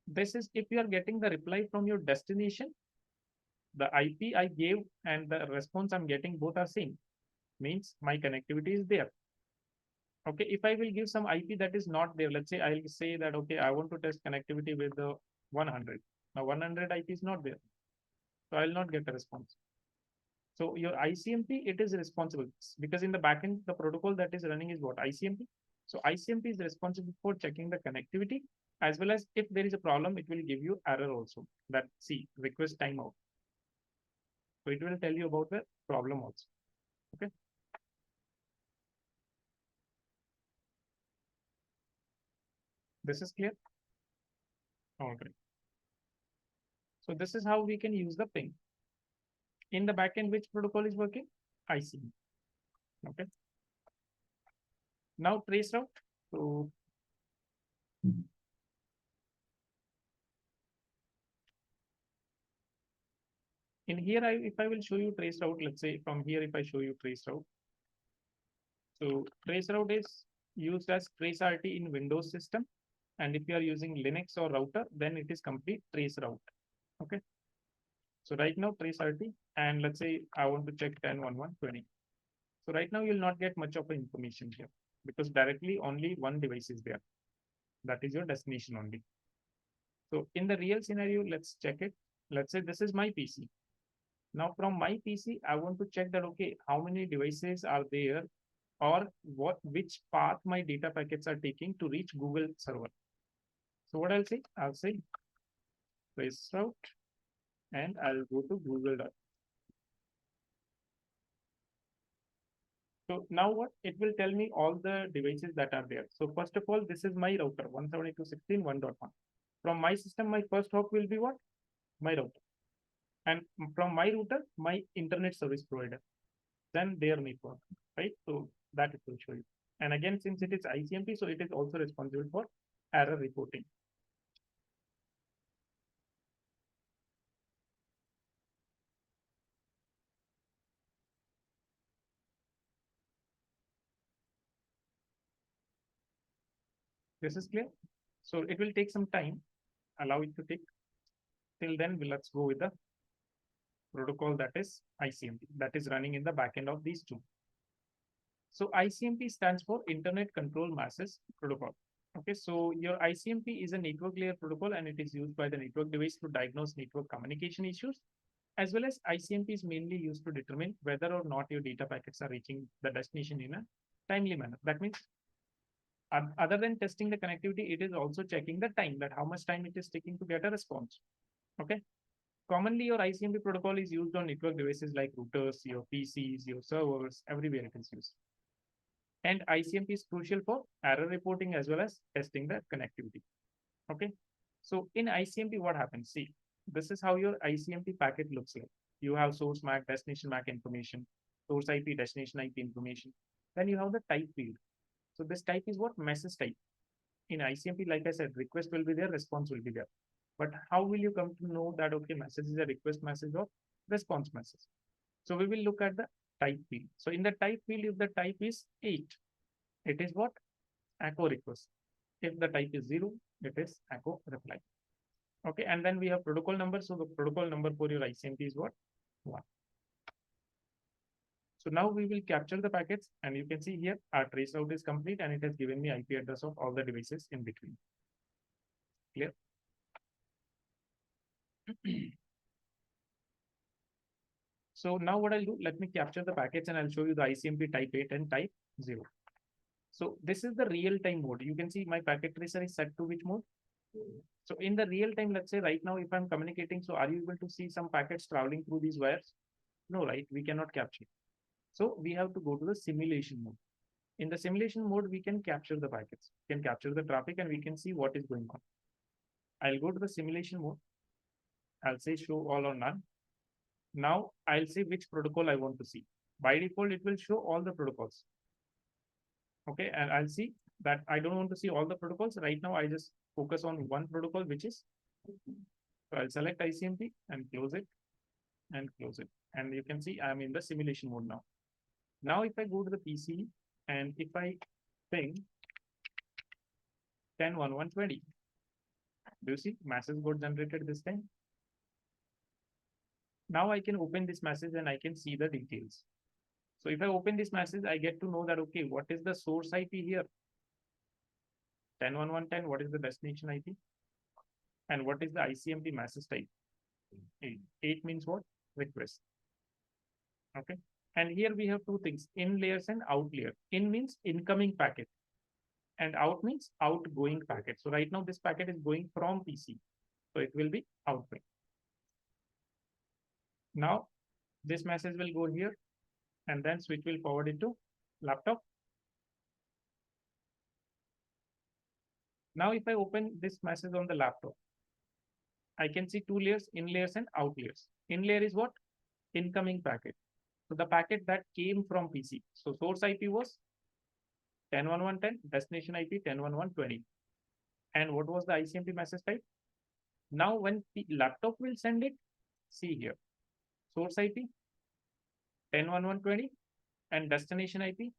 this is if you are getting the reply from your destination, the IP I gave and the response I'm getting both are same. Means my connectivity is there. Okay, if I will give some IP that is not there, let's say I'll say that, okay, I want to test connectivity with the 100. Now 100 IP is not there. So I'll not get a response. So your ICMP, it is responsible because in the backend, the protocol that is running is what? ICMP. So ICMP is responsible for checking the connectivity as well as if there is a problem, it will give you error also that see request timeout. So it will tell you about the problem also. Okay. This is clear. All right. So this is how we can use the ping. In the backend, which protocol is working? ICMP. Okay. Now trace route. So In here, if I will show you trace route, let's say from here, if I show you trace route, so trace route is used as trace RT in Windows system. And if you are using Linux or router, then it is complete trace route. Okay. So right now trace RT, and let's say I want to check 10.11.20. So right now you'll not get much of information here because directly only one device is there. That is your destination only. So in the real scenario, let's check it. Let's say this is my PC. Now from my PC, I want to check that, okay, how many devices are there or which path my data packets are taking to reach Google server. So what I'll say trace route and I'll go to Google. So now what? It will tell me all the devices that are there. So first of all, this is my router 172.16.1.1. From my system, my first hop will be what? My router. And from my router, my internet service provider. Then their network, right? So that it will show you. And again, since it is ICMP, so it is also responsible for error reporting. This is clear. So it will take some time. Allow it to take. Till then, let's go with the protocol that is ICMP, that is running in the backend of these two. So ICMP stands for Internet Control Masses Protocol. Okay, so your ICMP is a network layer protocol and it is used by the network device to diagnose network communication issues, as well as ICMP is mainly used to determine whether or not your data packets are reaching the destination in a timely manner. That means other than testing the connectivity, it is also checking the time, that how much time it is taking to get a response. Okay. Commonly, your ICMP protocol is used on network devices like routers, your PCs, your servers, everywhere it is used. And ICMP is crucial for error reporting as well as testing the connectivity. Okay. So in ICMP, what happens? See, this is how your ICMP packet looks like. You have source MAC, destination MAC information, source IP, destination IP information. Then you have the type field. So this type is what? Message type. In ICMP, like I said, request will be there, response will be there. But how will you come to know that, okay, message is a request message or response message? So we will look at the type field. So in the type field, if the type is 8, it is what? Echo request. If the type is 0, it is echo reply. Okay, and then we have protocol number. So the protocol number for your ICMP is what? 1. So now we will capture the packets, and you can see here our trace route is complete and it has given me IP address of all the devices in between. Clear? So now what I'll do, let me capture the packets and I'll show you the ICMP type 8 and type 0. So this is the real-time mode. You can see my packet tracer is set to which mode? So in the real time, let's say right now, if I'm communicating, so are you able to see some packets traveling through these wires? No, right? We cannot capture. So we have to go to the simulation mode. In the simulation mode, we can capture the packets, we can capture the traffic, and we can see what is going on. I'll go to the simulation mode. I'll say show all or none. Now I'll say which protocol I want to see. By default, it will show all the protocols. Okay, and I'll see that I don't want to see all the protocols. Right now, I just focus on one protocol, which is, so I'll select ICMP and close it and close it. And you can see I'm in the simulation mode now. Now, if I go to the PC and if I ping 10.11.20, do you see message got generated this time? Now I can open this message and I can see the details. So if I open this message, I get to know that, okay, what is the source IP here? 10.11.10, what is the destination IP? And what is the ICMP message type? 8. 8 means what? Request. Okay. And here we have two things, in layers and out layer. In means incoming packet and out means outgoing packet. So right now this packet is going from PC. So it will be outgoing. Now this message will go here and then switch will forward it to laptop. Now if I open this message on the laptop, I can see two layers, in layers and out layers. In layer is what? Incoming packet. So the packet that came from PC. So source IP was 10.11.10, destination IP 10.11.20. And what was the ICMP message type? Now when the laptop will send it, see here. source IP 10.11.20 and destination IP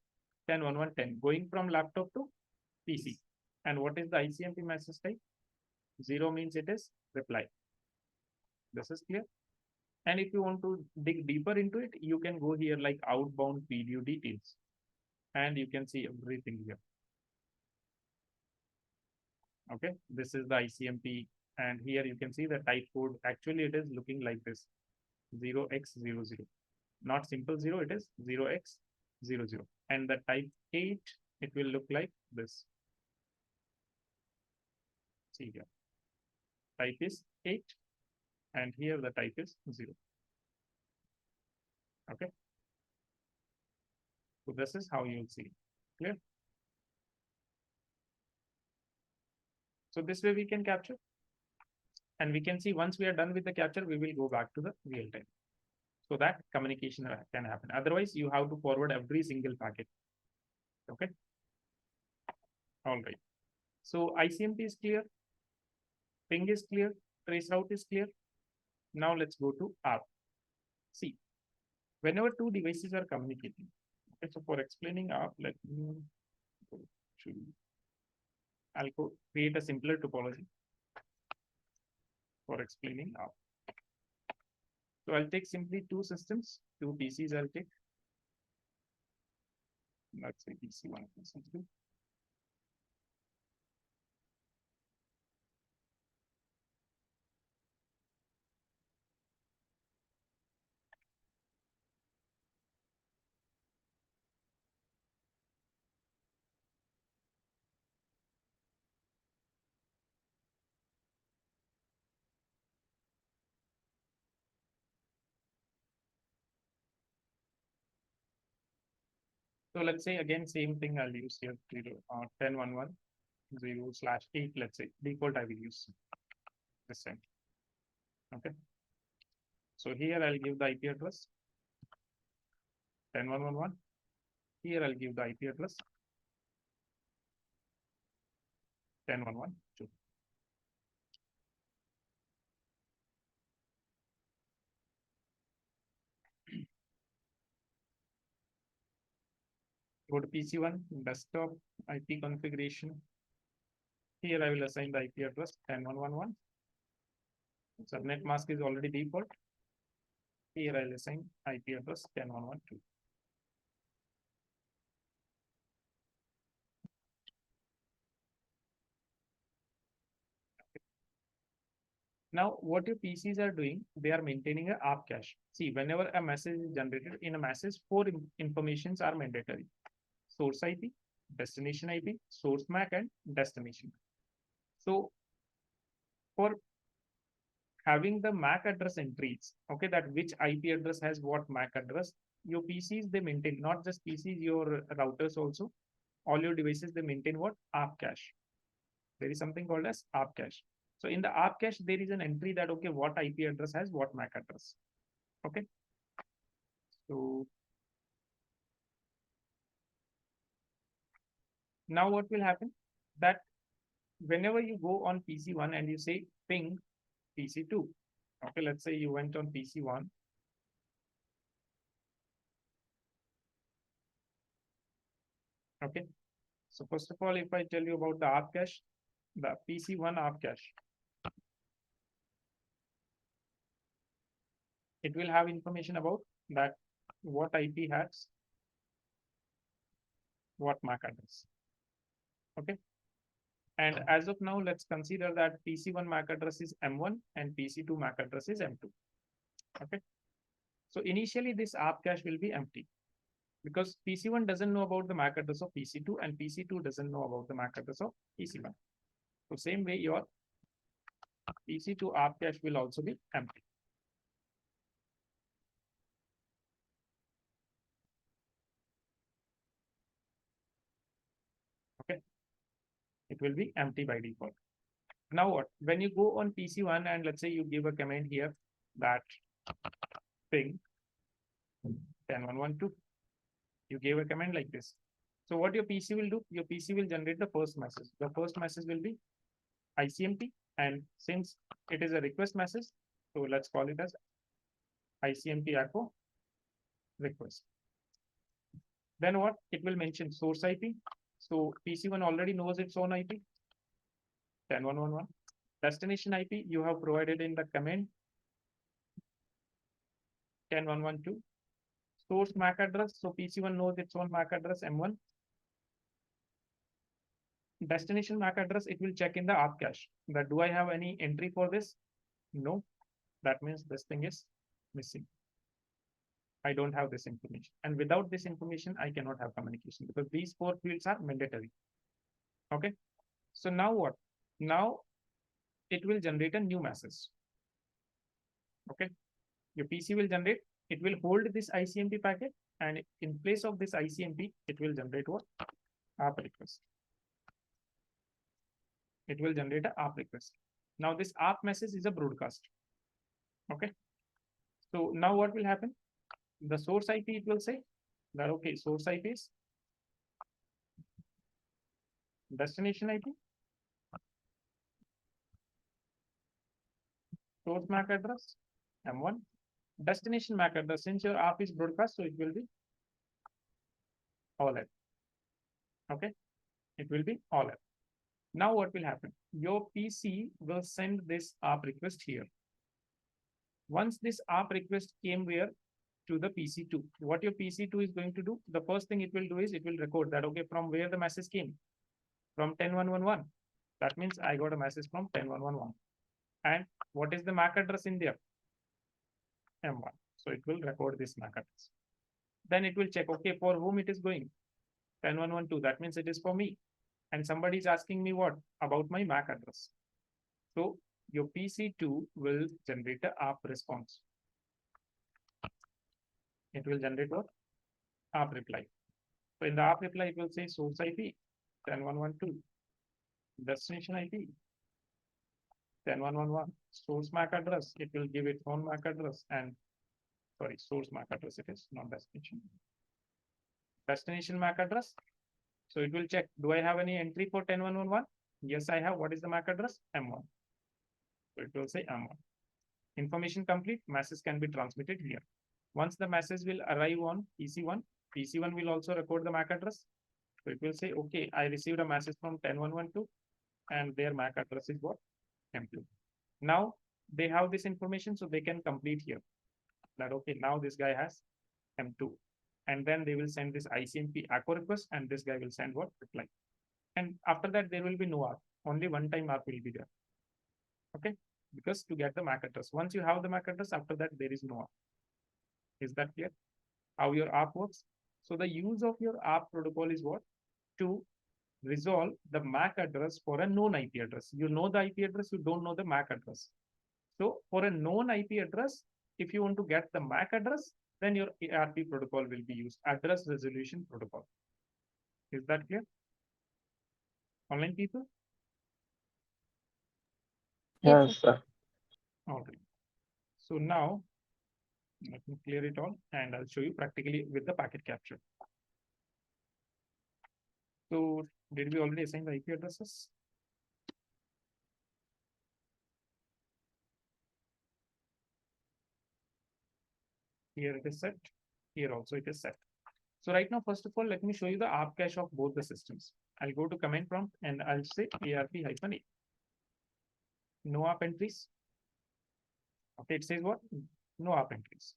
10.11.10 going from laptop to PC. And what is the ICMP message type? 0 means it is reply. This is clear. And if you want to dig deeper into it, you can go here like outbound video details and you can see everything here. Okay, this is the ICMP and here you can see the type code. Actually, it is looking like this 0x00, not simple 0, it is 0x00. And the type 8, it will look like this. See here, type is 8 and here the type is 0. Okay, so this is how you'll see. Clear? So this way we can capture, and we can see once we are done with the capture, we will go back to the real time so that communication can happen. Otherwise, you have to forward every single packet. Okay. All right. So ICMP is clear. Ping is clear. Trace route is clear. Now let's go to ARP. See, whenever two devices are communicating. Okay, so for explaining ARP, let me go to, I'll create a simpler topology for explaining ARP. So I'll take simply two systems, two PCs I'll take. Let's say PC1, PC2. So let's say again, same thing I'll use here, 10.11.0/8, let's say, default I will use this time. Okay. So here I'll give the IP address 10.1.1. Here I'll give the IP address 10.1.1.2. Go to PC1, desktop IP configuration. Here I will assign the IP address 10.1.1.1. Subnet mask is already default. Here I'll assign IP address 10.1.1.2. Now, what your PCs are doing, they are maintaining a ARP cache. See, whenever a message is generated, in a message, four informations are mandatory: source IP, destination IP, source MAC, and destination. So, for having the MAC address entries, okay, that which IP address has what MAC address, your PCs, they maintain, not just PCs, your routers also, all your devices, they maintain what? ARP cache. There is something called as ARP cache. So in the ARP cache, there is an entry that, okay, what IP address has what MAC address. Okay. So now what will happen? That whenever you go on PC1 and you say ping PC2, okay, let's say you went on PC1. Okay. So first of all, if I tell you about the ARP cache, the PC1 ARP cache, it will have information about that what IP has what MAC address. Okay. And as of now, let's consider that PC1 MAC address is M1 and PC2 MAC address is M2. Okay. So initially this ARP cache will be empty because PC1 doesn't know about the MAC address of PC2 and PC2 doesn't know about the MAC address of PC1. So same way your PC2 ARP cache will also be empty. Okay. It will be empty by default. Now what? When you go on PC1 and let's say you give a command here that ping 10.1.1.2, you gave a command like this. So what your PC will do? Your PC will generate the first message. The first message will be ICMP, and since it is a request message, so let's call it as ICMP echo request. Then what? It will mention source IP. So PC1 already knows its own IP, 10.1.1.1. Destination IP you have provided in the command 10.1.1.2. Source MAC address. So PC1 knows its own MAC address M1. Destination MAC address, it will check in the ARP cache that do I have any entry for this? No. That means this thing is missing. I don't have this information. And without this information, I cannot have communication because these 4 fields are mandatory. Okay. So now what? Now it will generate a new message. Okay. Your PC will generate, it will hold this ICMP packet, and in place of this ICMP, it will generate what? ARP request. It will generate an ARP request. Now this ARP message is a broadcast. Okay. So now what will happen? The source IP, it will say that, okay, source IP is destination IP, source MAC address, M1, destination MAC address. Since your ARP is broadcast, so it will be all F. Okay. It will be all F. Now what will happen? Your PC will send this ARP request here. Once this ARP request came where? To the PC2. What your PC2 is going to do? The first thing it will do is it will record that, okay, from where the message came? From 10.1.1.1. That means I got a message from 10.1.1.1. And what is the MAC address in there? M1. So it will record this MAC address. Then it will check, okay, for whom it is going? 10.1.1.2. That means it is for me. And somebody is asking me what? About my MAC address. So your PC2 will generate a ARP response. It will generate what? ARP reply. So in the ARP reply, it will say source IP 10.1.1.2, destination IP 10.1.1.1, source MAC address. It will give its own MAC address and source MAC address. It is not destination. Destination MAC address. So it will check. Do I have any entry for 10.1.1.1? Yes, I have. What is the MAC address? M1. So it will say M1. Information complete. Message can be transmitted here. Once the message will arrive on PC1, PC1 will also record the MAC address. So it will say, okay, I received a message from 10.1.1.2 and their MAC address is what? M2. Now they have this information, so they can complete here that, okay, now this guy has M2. And then they will send this ICMP echo request and this guy will send what? Reply. And after that, there will be no ARP. Only one time ARP will be there. Okay. Because to get the MAC address, once you have the MAC address, after that, there is no ARP. Is that clear? How your ARP works? So the use of your ARP protocol is what? To resolve the MAC address for a known IP address. You know the IP address, you don't know the MAC address. So for a known IP address, if you want to get the MAC address, then your ARP protocol will be used, address resolution protocol. Is that clear? Online people? Yes, sir. Okay. So now let me clear it all and I'll show you practically with the packet capture. So did we already assign the IP addresses? Here it is set. Here also it is set. So right now, first of all, let me show you the ARP cache of both the systems. I'll go to command prompt and I'll say ARP-A. No ARP entries. Okay, it says what? No ARP entries.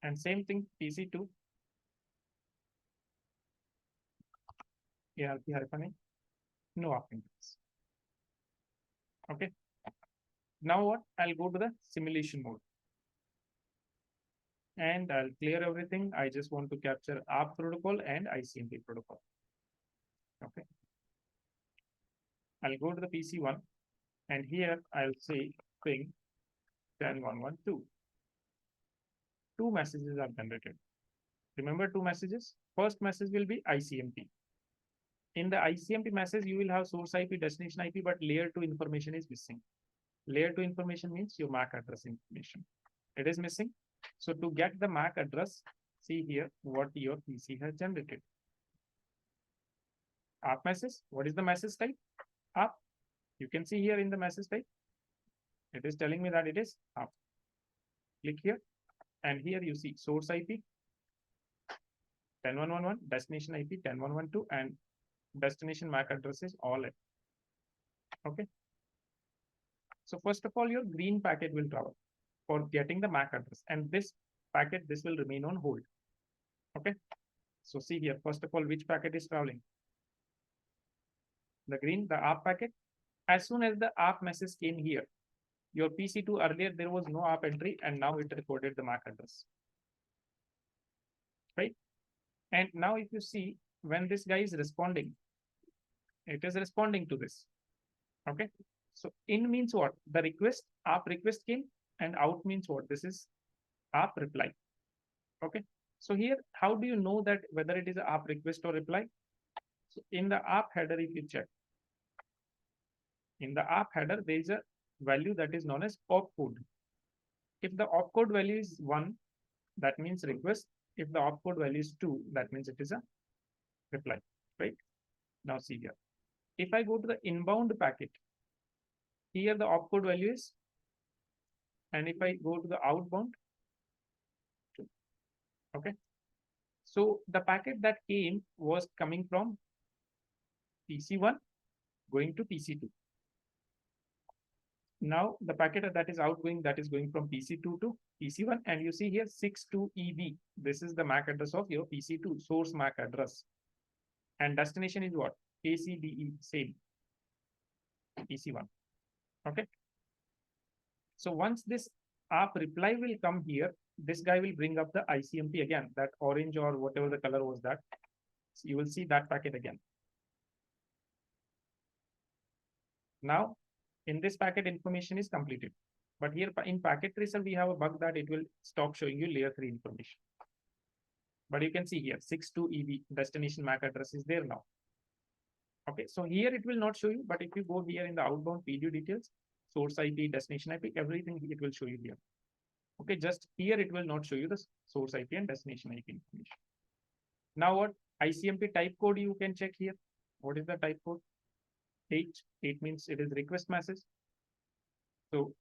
And same thing, PC2. ARP-A. No ARP entries. Okay. Now what? I'll go to the simulation mode. And I'll clear everything. I just want to capture ARP protocol and ICMP protocol. Okay. I'll go to the PC1 and here I'll say ping 10.1.1.2. Two messages are generated. Remember two messages? First message will be ICMP. In the ICMP message, you will have source IP, destination IP, but layer 2 information is missing. Layer 2 information means your MAC address information. It is missing. So to get the MAC address, see here what your PC has generated. ARP message. What is the message type? ARP. You can see here in the message type. It is telling me that it is ARP. Click here. And here you see source IP 10111, destination IP 10112, and destination MAC address is all it. Okay. So first of all, your green packet will travel for getting the MAC address, and this packet, this will remain on hold. Okay. So see here, first of all, which packet is traveling? The green, the ARP packet. As soon as the ARP message came here, your PC2 earlier, there was no ARP entry, and now it recorded the MAC address. Right. And now if you see, when this guy is responding, it is responding to this. Okay. So in means what? The request, ARP request came, and out means what? This is ARP reply. Okay. So here, how do you know that whether it is an ARP request or reply? So in the ARP header, if you check, in the ARP header, there is a value that is known as opcode. If the opcode value is 1, that means request. If the opcode value is 2, that means it is a reply, right? Now see here. If I go to the inbound packet, here the opcode value is, and if I go to the outbound, 2. Okay. So the packet that came was coming from PC1 going to PC2. Now the packet that is outgoing, that is going from PC2 to PC1, and you see here 62EB. This is the MAC address of your PC2, source MAC address. And destination is what? ACDE, same, PC1. Okay. So once this ARP reply will come here, this guy will bring up the ICMP again, that orange or whatever the color was that. So you will see that packet again. Now, in this packet, information is completed. But here in packet tracer, we have a bug that it will stop showing you layer 3 information. But you can see here 62EB destination MAC address is there now. Okay, so here it will not show you, but if you go here in the outbound PDU details, source IP, destination IP, everything it will show you here. Okay, just here it will not show you the source IP and destination IP information. Now what? ICMP type code you can check here. What is the type code? 8 means it is request message. So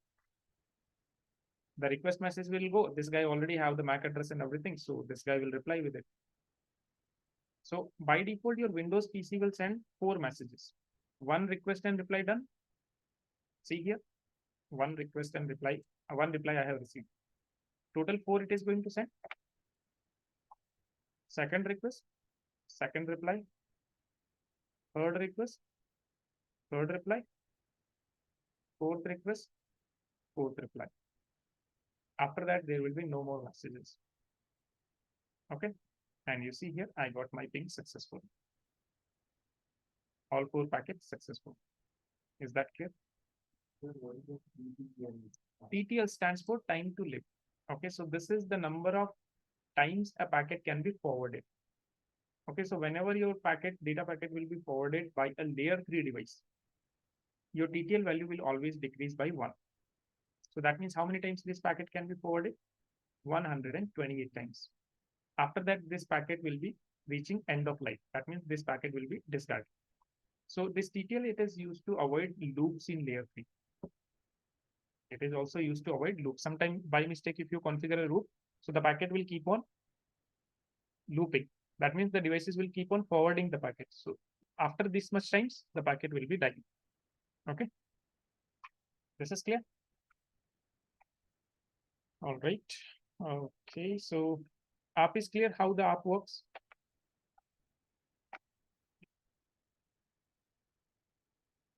the request message will go. This guy already have the MAC address and everything, so this guy will reply with it. So by default, your Windows PC will send 4 messages. 1 request and reply done. See here, 1 request and reply, 1 reply I have received. Total 4 it is going to send. Second request, second reply, third request, third reply, fourth request, fourth reply. After that, there will be no more messages. Okay. And you see here, I got my ping successful. All 4 packets successful. Is that clear? TTL stands for time to live. Okay, so this is the number of times a packet can be forwarded. Okay, so whenever your data packet will be forwarded by a layer 3 device, your TTL value will always decrease by 1. So that means how many times this packet can be forwarded? 128 times. After that, this packet will be reaching end of life. That means this packet will be discarded. So this TTL, it is used to avoid loops in layer 3. It is also used to avoid loops. Sometimes by mistake, if you configure a loop, so the packet will keep on looping. That means the devices will keep on forwarding the packet. So after this much times, the packet will be dying. Okay. This is clear? All right. Okay. So ARP is clear how the ARP works.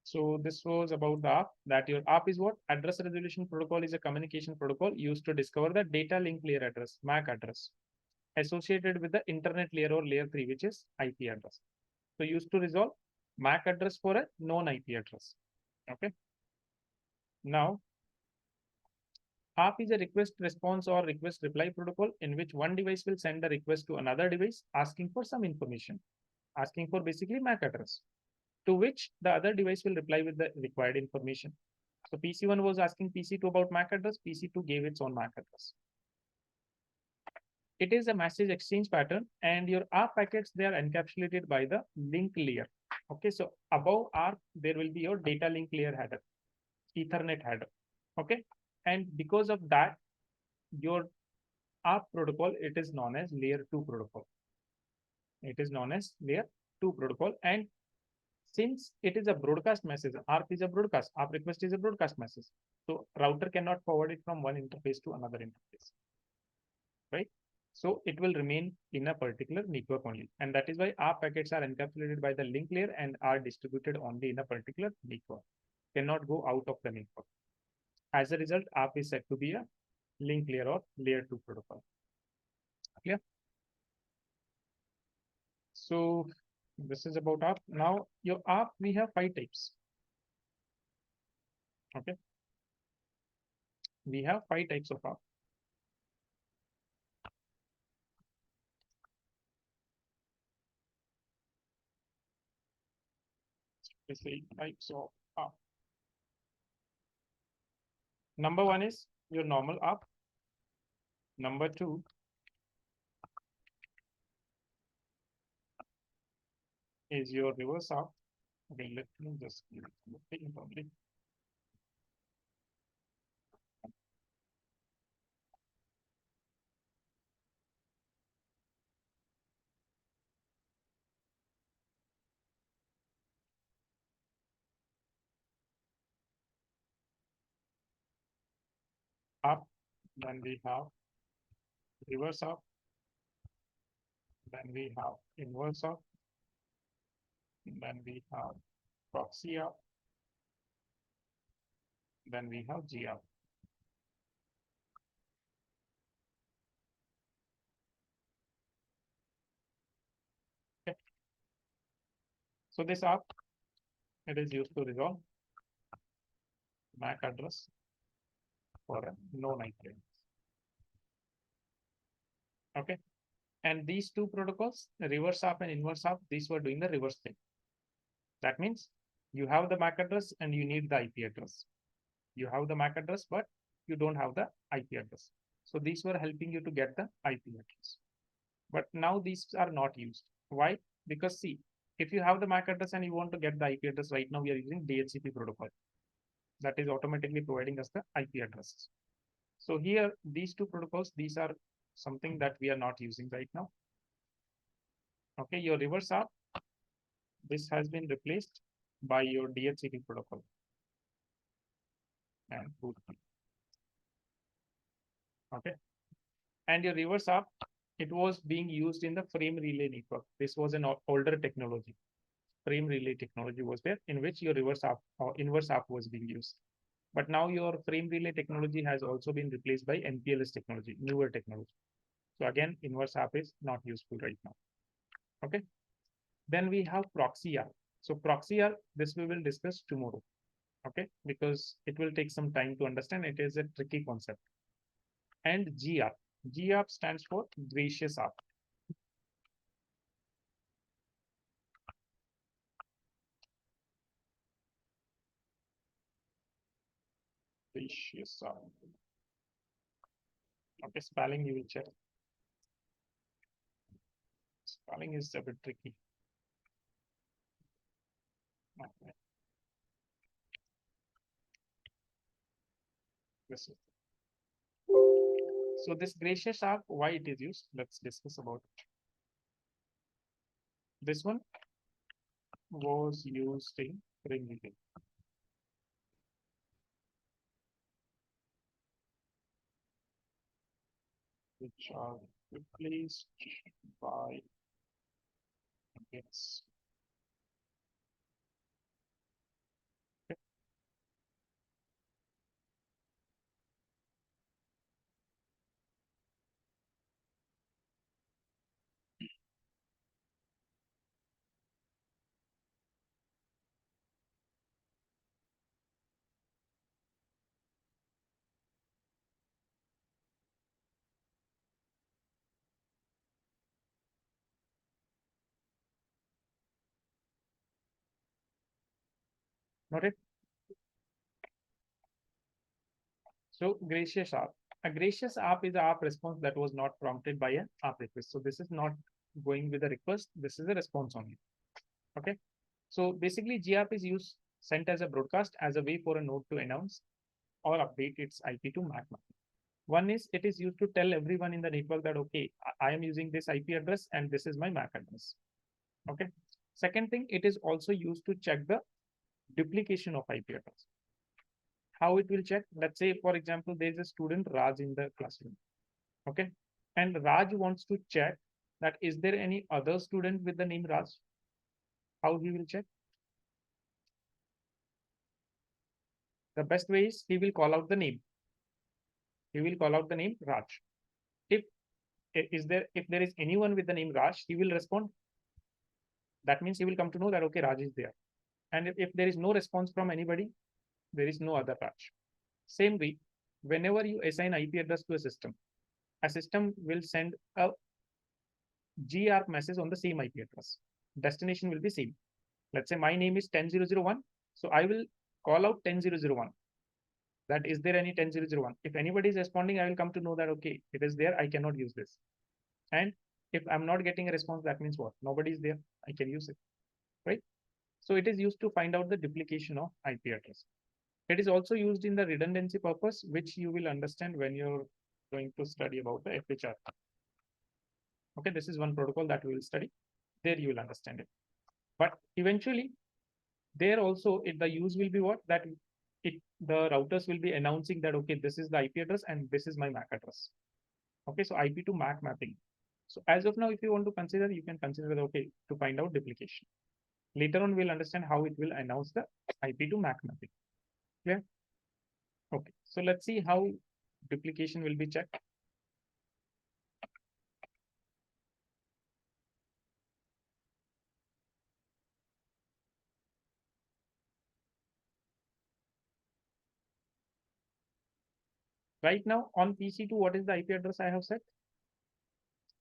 So this was about the ARP, that your ARP is what? Address resolution protocol is a communication protocol used to discover the data link layer address, MAC address, associated with the internet layer or layer 3, which is IP address. So used to resolve MAC address for a known IP address. Okay. Now, ARP is a request response or request reply protocol in which one device will send a request to another device asking for some information, asking for basically MAC address, to which the other device will reply with the required information. So PC1 was asking PC2 about MAC address, PC2 gave its own MAC address. It is a message exchange pattern, and your ARP packets, they are encapsulated by the link layer. Okay, so above ARP, there will be your data link layer header, Ethernet header. Okay, and because of that, your ARP protocol, it is known as layer 2 protocol. It is known as layer 2 protocol. And since it is a broadcast message, ARP is a broadcast, ARP request is a broadcast message. So router cannot forward it from one interface to another interface, right? So it will remain in a particular network only. And that is why ARP packets are encapsulated by the link layer and are distributed only in a particular network, cannot go out of the network. As a result, ARP is said to be a link layer or layer 2 protocol. Clear? So this is about ARP. Now your ARP, we have 5 types. Okay. We have 5 types of ARP. We say types of ARP. Number 1 is your normal ARP. Number 2 is your reverse ARP. Okay, let me just give it in public. ARP, then we have reverse ARP, then we have inverse ARP, then we have proxy ARP, then we have GRP. Okay. So this ARP, it is used to resolve MAC address for a known IP address. Okay. And these two protocols, the reverse ARP and inverse ARP, these were doing the reverse thing. That means you have the MAC address and you need the IP address. You have the MAC address, but you don't have the IP address. So these were helping you to get the IP address. But now these are not used. Why? Because see, if you have the MAC address and you want to get the IP address, right now we are using DHCP protocol. That is automatically providing us the IP addresses. So here, these two protocols, these are something that we are not using right now. Okay, your reverse ARP, this has been replaced by your DHCP protocol. And okay. And your reverse ARP, it was being used in the frame relay network. This was an older technology. Frame relay technology was there, in which your reverse ARP or inverse ARP was being used. But now your frame relay technology has also been replaced by MPLS technology, newer technology. So again, inverse ARP is not useful right now. Okay. Then we have proxy ARP. So proxy ARP, this we will discuss tomorrow. Okay, because it will take some time to understand. It is a tricky concept. And GRP. GRP stands for gracious ARP. Gracious ARP. Okay, spelling you will check. Spelling is a bit tricky. Okay. This is. So this gracious ARP, why it is used? Let's discuss about it. This one was used in frame relay. Which are replaced by this. Okay. Noted. So gracious ARP. A gracious ARP is a ARP response that was not prompted by an ARP request. So this is not going with a request. This is a response only. Okay. So basically GRP is used sent as a broadcast as a way for a node to announce or update its IP to MAC. One is it is used to tell everyone in the network that, okay, I am using this IP address and this is my MAC address. Okay. Second thing, it is also used to check the duplication of IP address. How it will check? Let's say, for example, there is a student Raj in the classroom. Okay. And Raj wants to check that is there any other student with the name Raj? How he will check? The best way is he will call out the name. He will call out the name Raj. If there is anyone with the name Raj, he will respond. That means he will come to know that, okay, Raj is there. And if there is no response from anybody, there is no other Raj. Same way, whenever you assign IP address to a system will send a GARP message on the same IP address. Destination will be same. Let's say my name is 10001. So I will call out 10001. That is there any 10001? If anybody is responding, I will come to know that, okay, it is there. I cannot use this. And if I'm not getting a response, that means what? Nobody is there. I can use it, right? So it is used to find out the duplication of IP address. It is also used in the redundancy purpose, which you will understand when you're going to study about the FHR. Okay, this is one protocol that we will study. There you will understand it. But eventually, there also the use will be what? That the routers will be announcing that, okay, this is the IP address and this is my MAC address. Okay, so IP to MAC mapping. So as of now, if you want to consider, you can consider, okay, to find out duplication. Later on, we'll understand how it will announce the IP to MAC mapping. Clear? Okay, so let's see how duplication will be checked. Right now on PC2, what is the IP address I have set?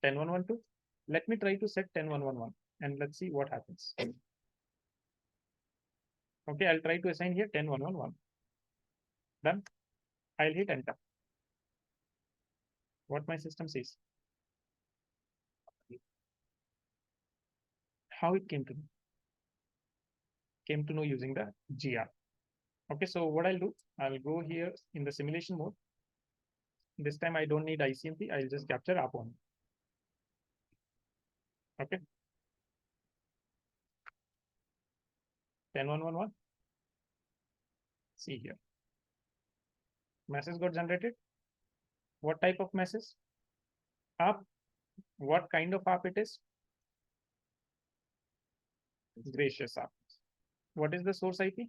10112. Let me try to set 10111 and let's see what happens. Okay, I'll try to assign here 10111. Done. I'll hit enter. What my system says. How it came to know. Came to know using the GR. Okay, so what I'll do, I'll go here in the simulation mode. This time I don't need ICMP, I'll just capture ARP only. Okay. 10111. See here. Message got generated. What type of message? ARP. What kind of ARP it is? Gracious ARP. What is the source IP?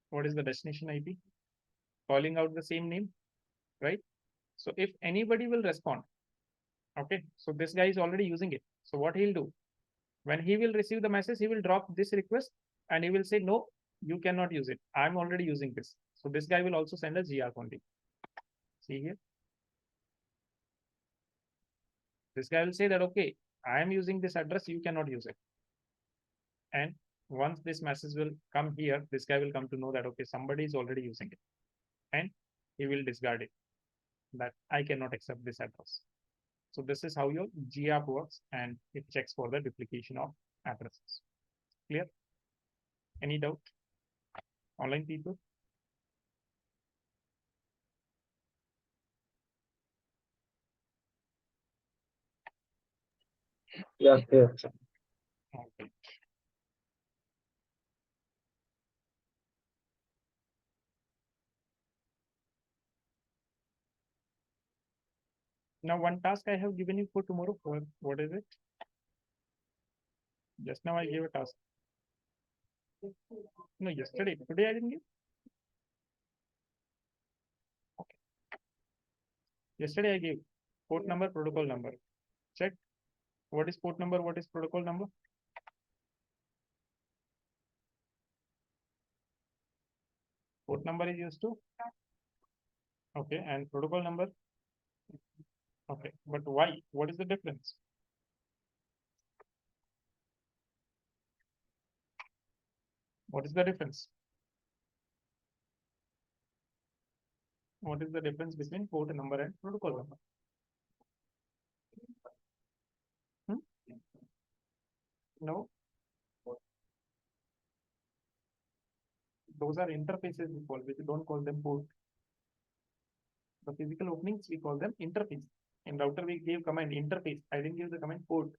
What is the destination IP? Calling out the same name, right? So if anybody will respond, okay, so this guy is already using it. So what he'll do, when he will receive the message, he will drop this request and he will say, no, you cannot use it. I'm already using this. So this guy will also send a GR only. See here. This guy will say that, okay, I am using this address, you cannot use it. And once this message will come here, this guy will come to know that, okay, somebody is already using it. And he will discard it, that I cannot accept this address. So this is how your GARP works, and it checks for the duplication of addresses. Clear? Any doubt? Online people? Yes, yes. Okay. Now one task I have given you for tomorrow, for what is it? Just now I gave a task. No, yesterday. Today I didn't give. Okay. Yesterday I gave port number, protocol number. Check. What is port number? What is protocol number? Port number is used to. Okay, and protocol number. Okay, but why? What is the difference? What is the difference? What is the difference between port number and protocol number? Hmm? No, those are interfaces we call, we don't call them port. The physical openings, we call them interface. In router, we gave command interface. I didn't give the command port.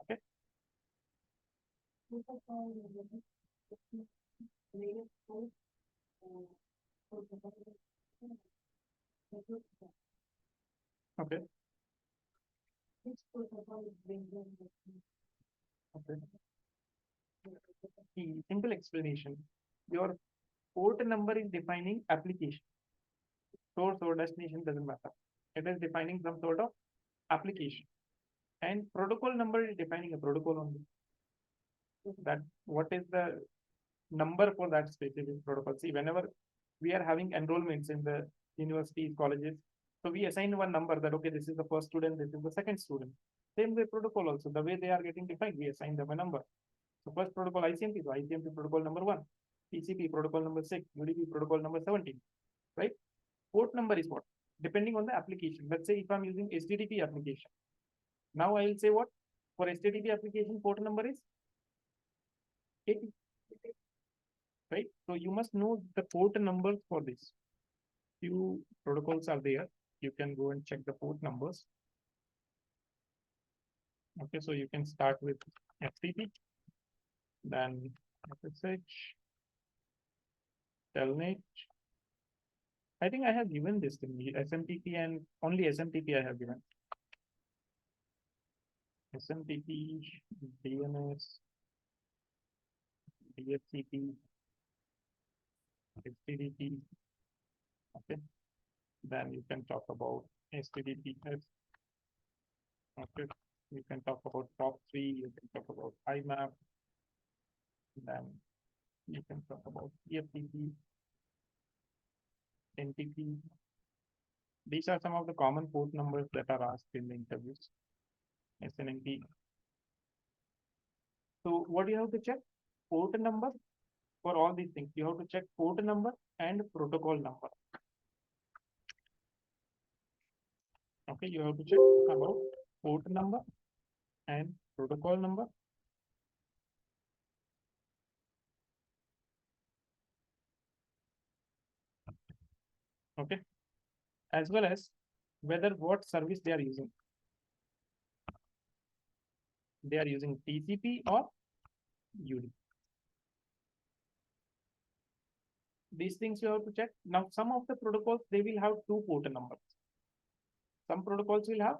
Okay. Okay. Okay. The simple explanation. Your port number is defining application. Source or destination doesn't matter. It is defining some sort of application. And protocol number is defining a protocol only. That what is the number for that specific protocol? See, whenever we are having enrollments in the universities, colleges, so we assign one number that okay, this is the first student, this is the second student. Same way protocol also, the way they are getting defined, we assign them a number. So first protocol ICMP, so ICMP protocol number 1, TCP protocol number 6, UDP protocol number 17, right? Port number is what? Depending on the application. Let's say if I'm using HTTP application, now I will say what? For HTTP application, port number is 80, right? So you must know the port numbers for this. Few protocols are there. You can go and check the port numbers. Okay, so you can start with FTP, then SSH, Telnet. I think I have given this to me, SMTP, and only SMTP I have given. SMTP, DNS, DHCP, HTTP. Okay, then you can talk about HTTPS. Okay, you can talk about top 3, you can talk about IMAP, then you can talk about EFTP, NTP. These are some of the common port numbers that are asked in the interviews. SNMP. So what do you have to check? Port number for all these things. You have to check port number and protocol number. Okay, you have to check about port number and protocol number. Okay, as well as whether what service they are using. They are using TCP or UDP. These things you have to check. Now, some of the protocols, they will have 2 port numbers. Some protocols will have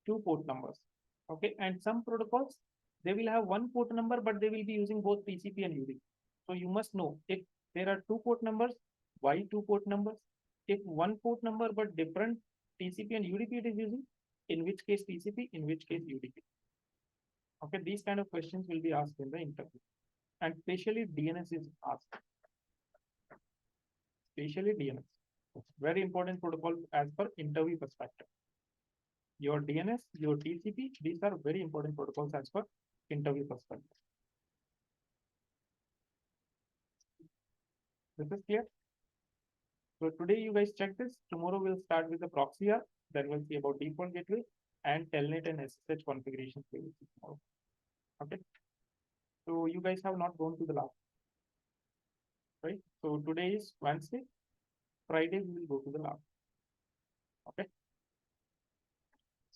2 port numbers. Okay, and some protocols, they will have 1 port number, but they will be using both TCP and UDP. So you must know if there are 2 port numbers, why 2 port numbers? If 1 port number but different TCP and UDP it is using, in which case TCP, in which case UDP. Okay, these kind of questions will be asked in the interview. And especially DNS is asked. Especially DNS. Very important protocol as per interview perspective. Your DNS, your TCP, these are very important protocols as per interview perspective. This is clear. So today you guys check this. Tomorrow we'll start with the proxy ARP. Then we'll see about default gateway and telnet and SSH configurations. Okay. So you guys have not gone to the lab, right? So today is Wednesday. Friday we will go to the lab. Okay.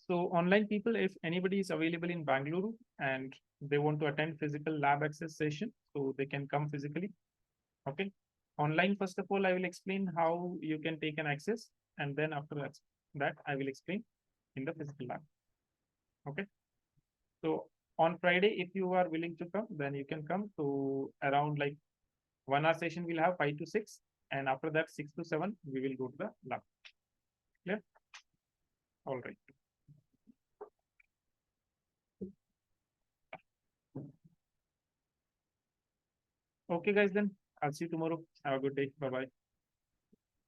So online people, if anybody is available in Bangalore and they want to attend physical lab access session, so they can come physically. Okay. Online, first of all, I will explain how you can take an access, and then after that I will explain in the physical lab. Okay. So on Friday, if you are willing to come, then you can come to around like 1 hour session. We'll have 5 to 6, and after that 6 to 7, we will go to the lab. Clear? All right. Okay, guys, then I'll see you tomorrow. Have a good day. Bye-bye.